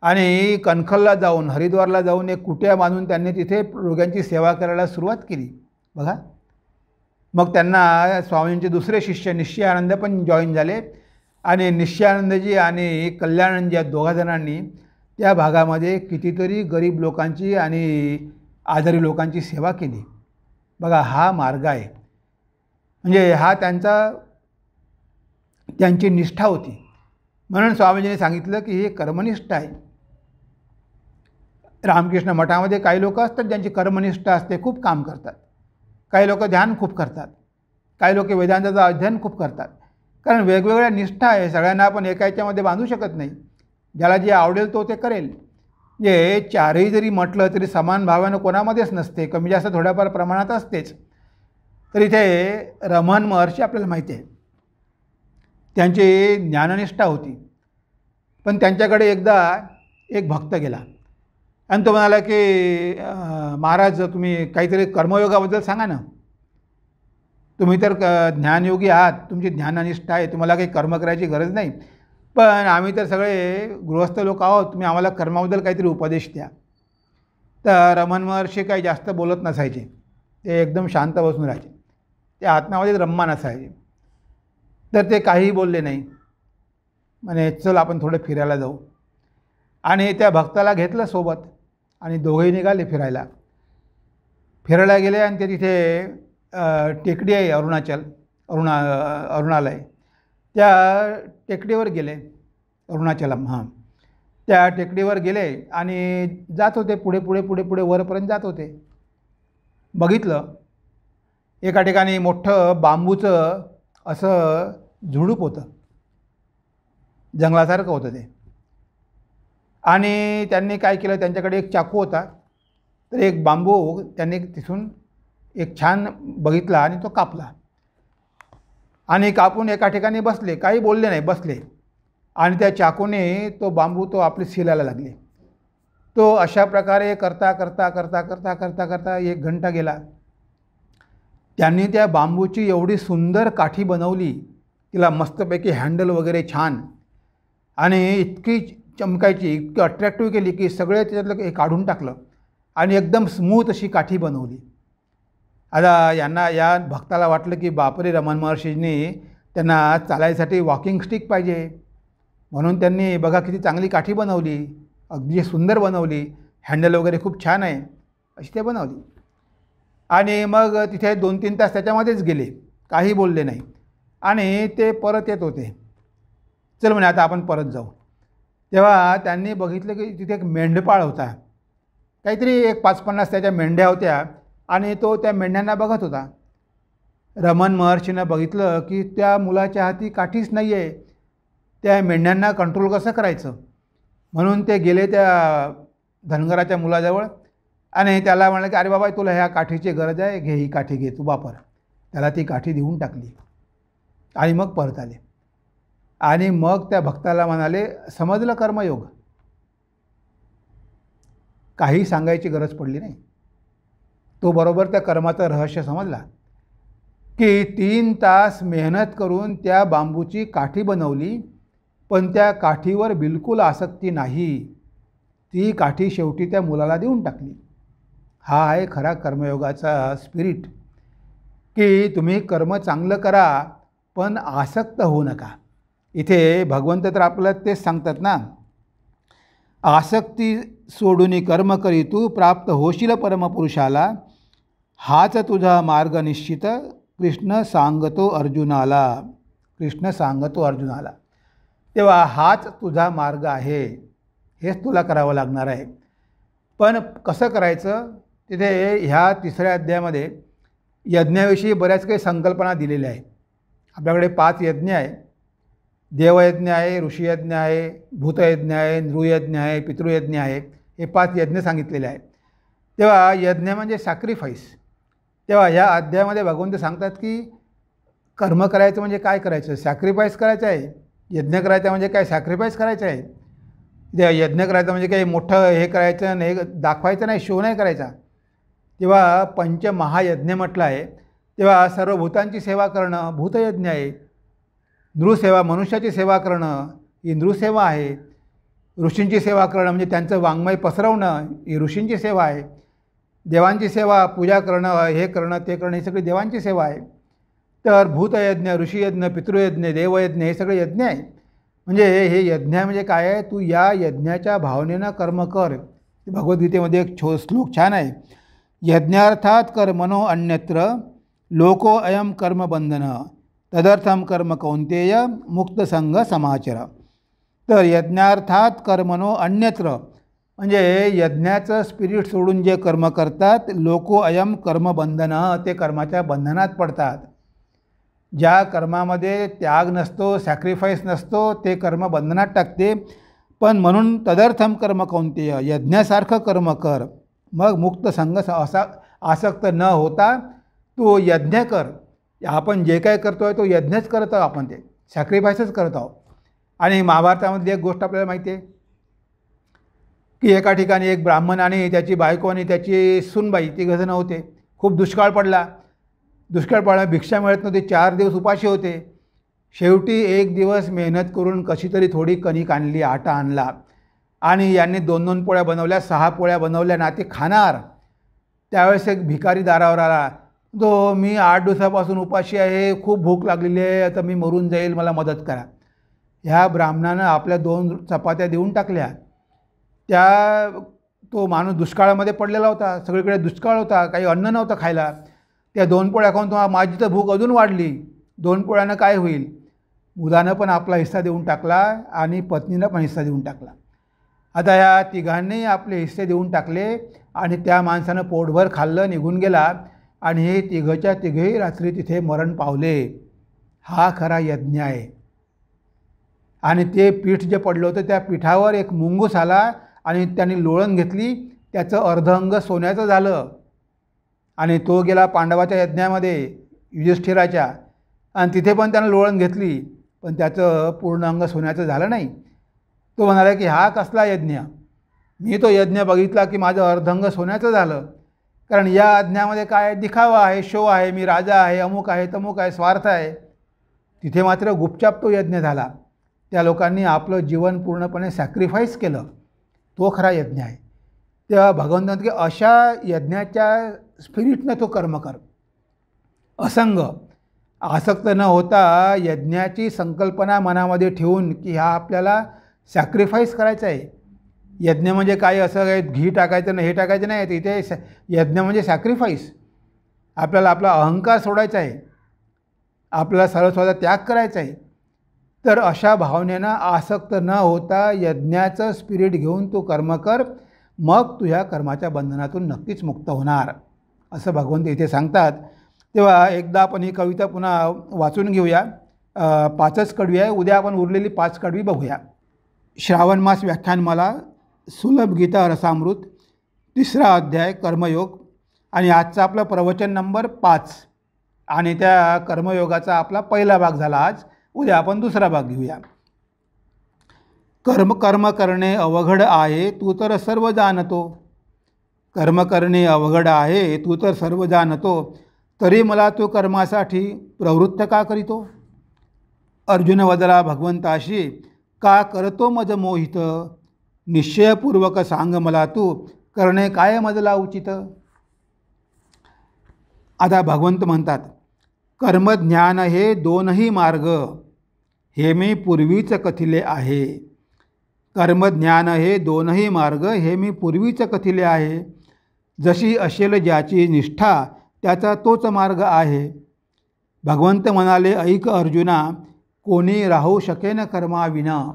आणि कणखलला जाऊन, हरिद्वारला जाऊन एक कुट्या बांधून त्यांनी तिथे रोग्यांची सेवा करायला सुरुवात केली. बघा, मग त्यांना स्वामींचे दुसरे शिष्य निश्चयानंद पण जॉईन झाले आणि निश्चयानंदजी आणि कल्याणानंदजी या दोघा जणांनी त्या भागामध्ये कितीतरी गरीब लोकांची आणि आजारी लोकांची सेवा केली. बघा, हा मार्ग आहे. म्हणजे हा त्यांची निष्ठा होती. म्हणून स्वामीजींनी सांगितलं की हे कर्मनिष्ठा आहे. रामकृष्ण मठामध्ये काही लोक असतात ज्यांची कर्मनिष्ठा असते, खूप काम करतात. काही लोक ध्यान खूप करतात, काही लोक वेदांताचं अध्ययन खूप करतात. कारण वेगवेगळ्या निष्ठा आहे, सगळ्यांना आपण एका याच्यामध्ये बांधू शकत नाही. ज्याला जे आवडेल तो ते करेल. जे चारही जरी म्हटलं तरी समान भावानं कोणामध्येच नसते, कमी जास्त थोड्याफार प्रमाणात असतेच. तर इथे रमण महर्षी आपल्याला माहिती आहे, त्यांची ज्ञाननिष्ठा होती. पण त्यांच्याकडे एकदा एक भक्त गेला आणि तो म्हणाला की महाराज, तुम्ही काहीतरी कर्मयोगाबद्दल सांगा ना. तुम्ही तर ज्ञानयोगी आहात, तुमची ज्ञाननिष्ठा आहे, तुम्हाला काही कर्म करायची गरज नाही. पण आम्ही तर सगळे गृहस्थ लोक आहोत, तुम्ही आम्हाला कर्माबद्दल काहीतरी उपदेश द्या. तर रमण महर्षी काही जास्त बोलत नसायचे, ते एकदम शांत बसून राहायचे. ते आत्म्यामध्येच रममाण असायचे. तर ते काहीही बोलले नाही. म्हणे चल आपण थोडं फिरायला जाऊ. आणि त्या भक्ताला घेतलं सोबत आणि दोघेही निघाले फिरायला. फिरायला गेले आणि ते तिथे टेकडी आहे अरुणालय, त्या टेकडीवर गेले. अरुणाचलम, हां, त्या टेकडीवर गेले आणि जात होते पुढे पुढे पुढे पुढे वरपर्यंत जात होते. बघितलं एका ठिकाणी मोठं बांबूचं असं झुडूप होतं, जंगलासारखं होतं ते. आणि त्यांनी काय केलं, त्यांच्याकडे एक चाकू होता, तर एक बांबू त्यांनी तिथून एक छान बघितला आणि तो कापला. आणि कापून एका ठिकाणी बसले, काही बोलले नाही, बसले. आणि त्या चाकूने तो बांबू तो आपली शिलायला लागले. तो अशा प्रकारे करता करता करता करता करता करता 1 घंटा गेला. त्यांनी त्या बांबूची एवढी सुंदर काठी बनवली, तिला मस्तपैकी हँडल वगैरे छान आणि इतकी चमकायची, इतकी अट्रॅक्टिव्ह केली की सगळे त्याच्यातलं हे काढून टाकलं आणि एकदम स्मूथ अशी काठी बनवली. आता या भक्ताला वाटलं की बापरे, रमण महर्षींनी त्यांना चालायसाठी वॉकिंग स्टिक पाहिजे, म्हणून त्यांनी बघा किती चांगली काठी बनवली, अगदी सुंदर बनवली, हँडल वगैरे खूप छान आहे, अशी ते बनवली. आणि मग तिथे 2-3 तास त्याच्यामध्येच गेले, काही बोलले नाही आणि ते परत येत होते. चल म्हणे आता आपण परत जाऊ. तेव्हा त्यांनी बघितलं की तिथे एक मेंढपाळ होता, काहीतरी एक 5-50 त्याच्या मेंढ्या होत्या आणि तो त्या मेंढ्यांना बघत होता. रमण महर्षीनं बघितलं की त्या मुलाच्या हाती काठीच नाही आहे, त्या मेंढ्यांना कंट्रोल कसं करायचं, म्हणून ते गेले त्या धनगराच्या मुलाजवळ आणि त्याला म्हणाले की अरे बाबा, तुला ह्या काठीची गरज आहे, घे ही काठी, घे तू वापर. त्याला ती काठी देऊन टाकली आणि मग परत आले. आणि मग त्या भक्ताला म्हणाले, समजलं कर्मयोग, काही सांगायची गरज पडली नाही. तो बरोबर त्या कर्माचं रहस्य समजला की 3 तास मेहनत करून त्या बांबूची काठी बनवली, पण त्या काठीवर बिलकुल आसक्ती नाही, ती काठी शेवटी त्या मुलाला देऊन टाकली. हा आहे खरा कर्मयोगाचा स्पिरिट, की तुम्ही कर्म चांगलं करा पण आसक्त होऊ नका. इथे भगवंत तर आपल्याला तेच सांगतात ना, आसक्ती सोडून कर्म करी तू प्राप्त होशील परमपुरुषाला, हाच तुझा मार्ग निश्चित कृष्ण सांगतो अर्जुनाला. कृष्ण सांगतो अर्जुनाला. तेव्हा हाच तुझा मार्ग आहे, हेच तुला करावं लागणार आहे. पण कसं करायचं, तिथे ह्या 3ऱ्या अध्यायामध्ये यज्ञाविषयी बऱ्याच काही संकल्पना दिलेल्या आहे. आपल्याकडे 5 यज्ञ आहे. देवयज्ञ आहे, ऋषीयज्ञ आहे, भूतयज्ञ आहे, नृयज्ञ आहे, पितृयज्ञ आहे. हे 5 यज्ञ सांगितलेले आहेत. तेव्हा यज्ञ म्हणजे सॅक्रिफाईस. तेव्हा ह्या अध्यायामध्ये भगवंत सांगतात की कर्म करायचं म्हणजे काय करायचं, सॅक्रिफाईस करायचं आहे. यज्ञ करायचं म्हणजे काय, सॅक्रिफाईस करायचं आहे. यज्ञ करायचं म्हणजे काही मोठं हे करायचं नाही, दाखवायचं नाही, शो नाही करायचा. तेव्हा पंचमहायज्ञ म्हटलं आहे. तेव्हा सर्व भूतांची सेवा करणं भूतयज्ञ आहे. नृसेवा, मनुष्याची सेवा करणं ही नृसेवा आहे. ऋषींची सेवा करणं म्हणजे त्यांचं वाङ्मय पसरवणं ही ऋषींची सेवा आहे. देवांची सेवा, पूजा करणं, हे करणं ते करणं ही सगळी देवांची सेवा आहे. तर भूतयज्ञ, ऋषीयज्ञ, पितृयज्ञ, देवयज्ञ हे सगळे यज्ञ आहे. म्हणजे हे यज्ञ म्हणजे काय आहे, तू या यज्ञाच्या भावनेनं कर्म कर. भगवद्गीतेमध्ये एक श्लोक छान आहे, यज्ञार्थात कर्मणो अन्यत्र लोको अयम कर्मबंधन तदर्थम कर्म कौंतेय मुक्तसंग समाचर. तर यज्ञार्थात कर्मणो अन्यत्र म्हणजे यज्ञाचं स्पिरिट सोडून जे कर्म करतात, लोको अयम कर्मबंधन, ते कर्माच्या बंधनात पडतात. ज्या कर्मामध्ये त्याग नसतो, सॅक्रिफाईस नसतो, ते कर्म बंधनात टाकते. पण म्हणून तदर्थम कर्म कौंतेय, यज्ञासारखं कर्म कर, मग मुक्त संग असा आसक्त न होता तू यज्ञ कर. आपण जे काय करतो आहे तो यज्ञच करत आहोत, आपण ते सॅक्रिफाईसच करत आहोत. आणि महाभारतामधली एक गोष्ट आपल्याला माहिती आहे की एका ठिकाणी एक ब्राह्मण आणि त्याची बायको आणि त्याची सूनबाई, 3 जण होते. खूप दुष्काळ पडला. दुष्काळ पडला, भिक्षा मिळत नव्हती, 4 दिवस उपाशी होते. शेवटी एक दिवस मेहनत करून कशी तरी थोडी कणिक आणली, आटा आणला आणि यांनी 2-2 पोळ्या बनवल्या, 6 पोळ्या बनवल्या ना, ते खाणार. त्यावेळेस एक भिकारी दारावर आला. तो, मी 8 दिवसापासून उपाशी आहे, खूप भूक लागलेली आहे, आता मी मरून जाईल, मला मदत करा. ह्या ब्राह्मणानं आपल्या 2 चपात्या देऊन टाकल्या. तो माणूस दुष्काळामध्ये पडलेला होता, सगळीकडे दुष्काळ होता, काही अन्न नव्हतं खायला. त्या 2 पोळ्या खाऊन तो, माझी तर भूक अजून वाढली, 2 पोळ्यानं काय होईल. मुलानं पण आपला हिस्सा देऊन टाकला आणि पत्नीनं पण हिस्सा देऊन टाकला. आता या 3घांनी आपले हिस्से देऊन टाकले आणि त्या माणसानं पोटभर खाल्लं, निघून गेला आणि हे 3घच्या 3घही रात्री तिथे मरण पावले. हा खरा यज्ञ आहे. आणि ते पीठ जे पडलं होतं त्या पीठावर एक मुंगूस आला आणि त्यांनी लोळण घेतली, त्याचं अर्ध अंग सोन्याचं झालं आणि तो गेला पांडवाच्या यज्ञामध्ये, युधिष्ठिराच्या, आणि तिथे पण त्यानं लोळण घेतली, पण त्याचं पूर्ण अंग सोन्याचं झालं नाही. तो म्हणाला की हा कसला यज्ञ, मी तो यज्ञ बघितला की माझं अर्धंग सोन्याचं झालं. कारण या यज्ञामध्ये काय दिखावा आहे, शो आहे, मी राजा आहे, अमुक आहे, तमुक आहे, स्वार्थ आहे. तिथे मात्र गुपचाप तो यज्ञ झाला. त्या लोकांनी आपलं जीवन पूर्णपणे सॅक्रिफाईस केलं. तो खरा यज्ञ आहे. तेव्हा भगवंतांत की अशा यज्ञाच्या स्पिरिटनं तो कर्म कर. असंग आसक्त न होता यज्ञाची संकल्पना मनामध्ये ठेवून की हा आपल्याला सॅक्रिफाईस करायचा आहे. यज्ञ म्हणजे काय असं काही घी टाकायचं नाही, हे टाकायचं नाही. तिथे यज्ञ म्हणजे सॅक्रिफाईस. आपल्याला आपला अहंकार सोडायचा आहे, आपल्याला सर्वस्वाचा त्याग करायचा आहे. तर अशा भावनेनं आसक्त न होता यज्ञाचं स्पिरिट घेऊन तू कर्म कर, मग तू ह्या कर्माच्या बंधनातून नक्कीच मुक्त होणार, असं भगवंत इथे सांगतात. तेव्हा एकदा आपण ही कविता पुन्हा वाचून घेऊया. 5च कडवी आहे. उद्या आपण उरलेली 5 कडवी बघूया. श्रावण मास व्याख्यानमाला सुलभ गीता रसामृत 3रा अध्याय कर्मयोग. आणि आजचा आपला प्रवचन नंबर 5 आणि त्या कर्मयोगाचा आपला पहिला भाग झाला आज. उद्या आपण दुसरा भाग घेऊया. कर्म करणे अवघड आहे, तू तर सर्व जाणतो. कर्म करणे अवघड आहे, तू तर सर्व जाणतो. तरी मला तू कर्मासाठी प्रवृत्त का करीतो. अर्जुन वदला भगवंताशी, का करतो मज मोहित. निश्चयपूर्वक सांग मला तू, करणे काय मजला उचित. आता भगवंत म्हणतात, कर्मज्ञान हे दोनही मार्ग, हे मी पूर्वीच कथिले आहे. कर्मज्ञान हे दोनही मार्ग, हे मी पूर्वीच कथिले आहे. जशी असेल ज्याची निष्ठा, त्याचा तोच मार्ग आहे. भगवंत म्हणाले, ऐक अर्जुना, कोणी राहू शकेन कर्माविना.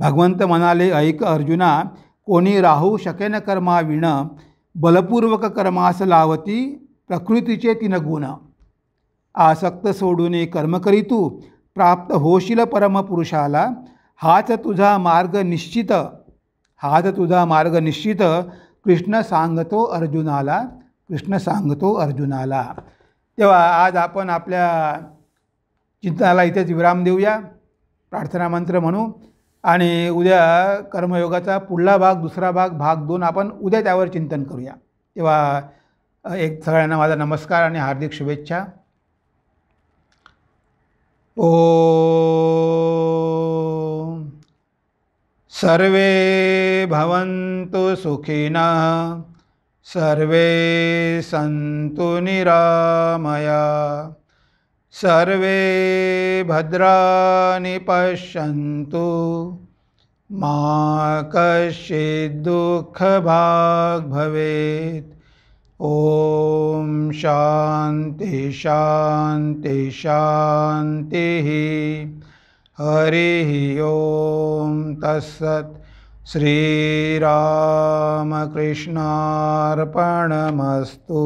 भगवंत म्हणाले, ऐक अर्जुना, कोणी राहू शकेन कर्माविना. बलपूर्वक कर्मास लावती, प्रकृतीचे 3 गुण. आसक्त सोडून कर्म करी तू, प्राप्त होशील परमपुरुषाला. हाच तुझा मार्ग निश्चित, हाच तुझा मार्ग निश्चित. कृष्ण सांगतो अर्जुनाला, कृष्ण सांगतो अर्जुनाला. तेव्हा आज आपण आपल्या चिंतनाला इथेच विराम देऊया, प्रार्थना मंत्र म्हणू. आणि उद्या कर्मयोगाचा पुढला भाग, दुसरा भाग, भाग 2 आपण उद्या त्यावर चिंतन करूया. तेव्हा एक सगळ्यांना माझा नमस्कार आणि हार्दिक शुभेच्छा. ओम सर्वे भवन्तु सुखिनः, सर्वे सन्तु निरामया, सर्वे भद्राणि पश्यन्तु, मा कश्चित् दुःखभाग् भवेत्. ओम शांति शांति शांति. हरि ओम तत्सत्. श्रीरामकृष्णार्पणमस्तु.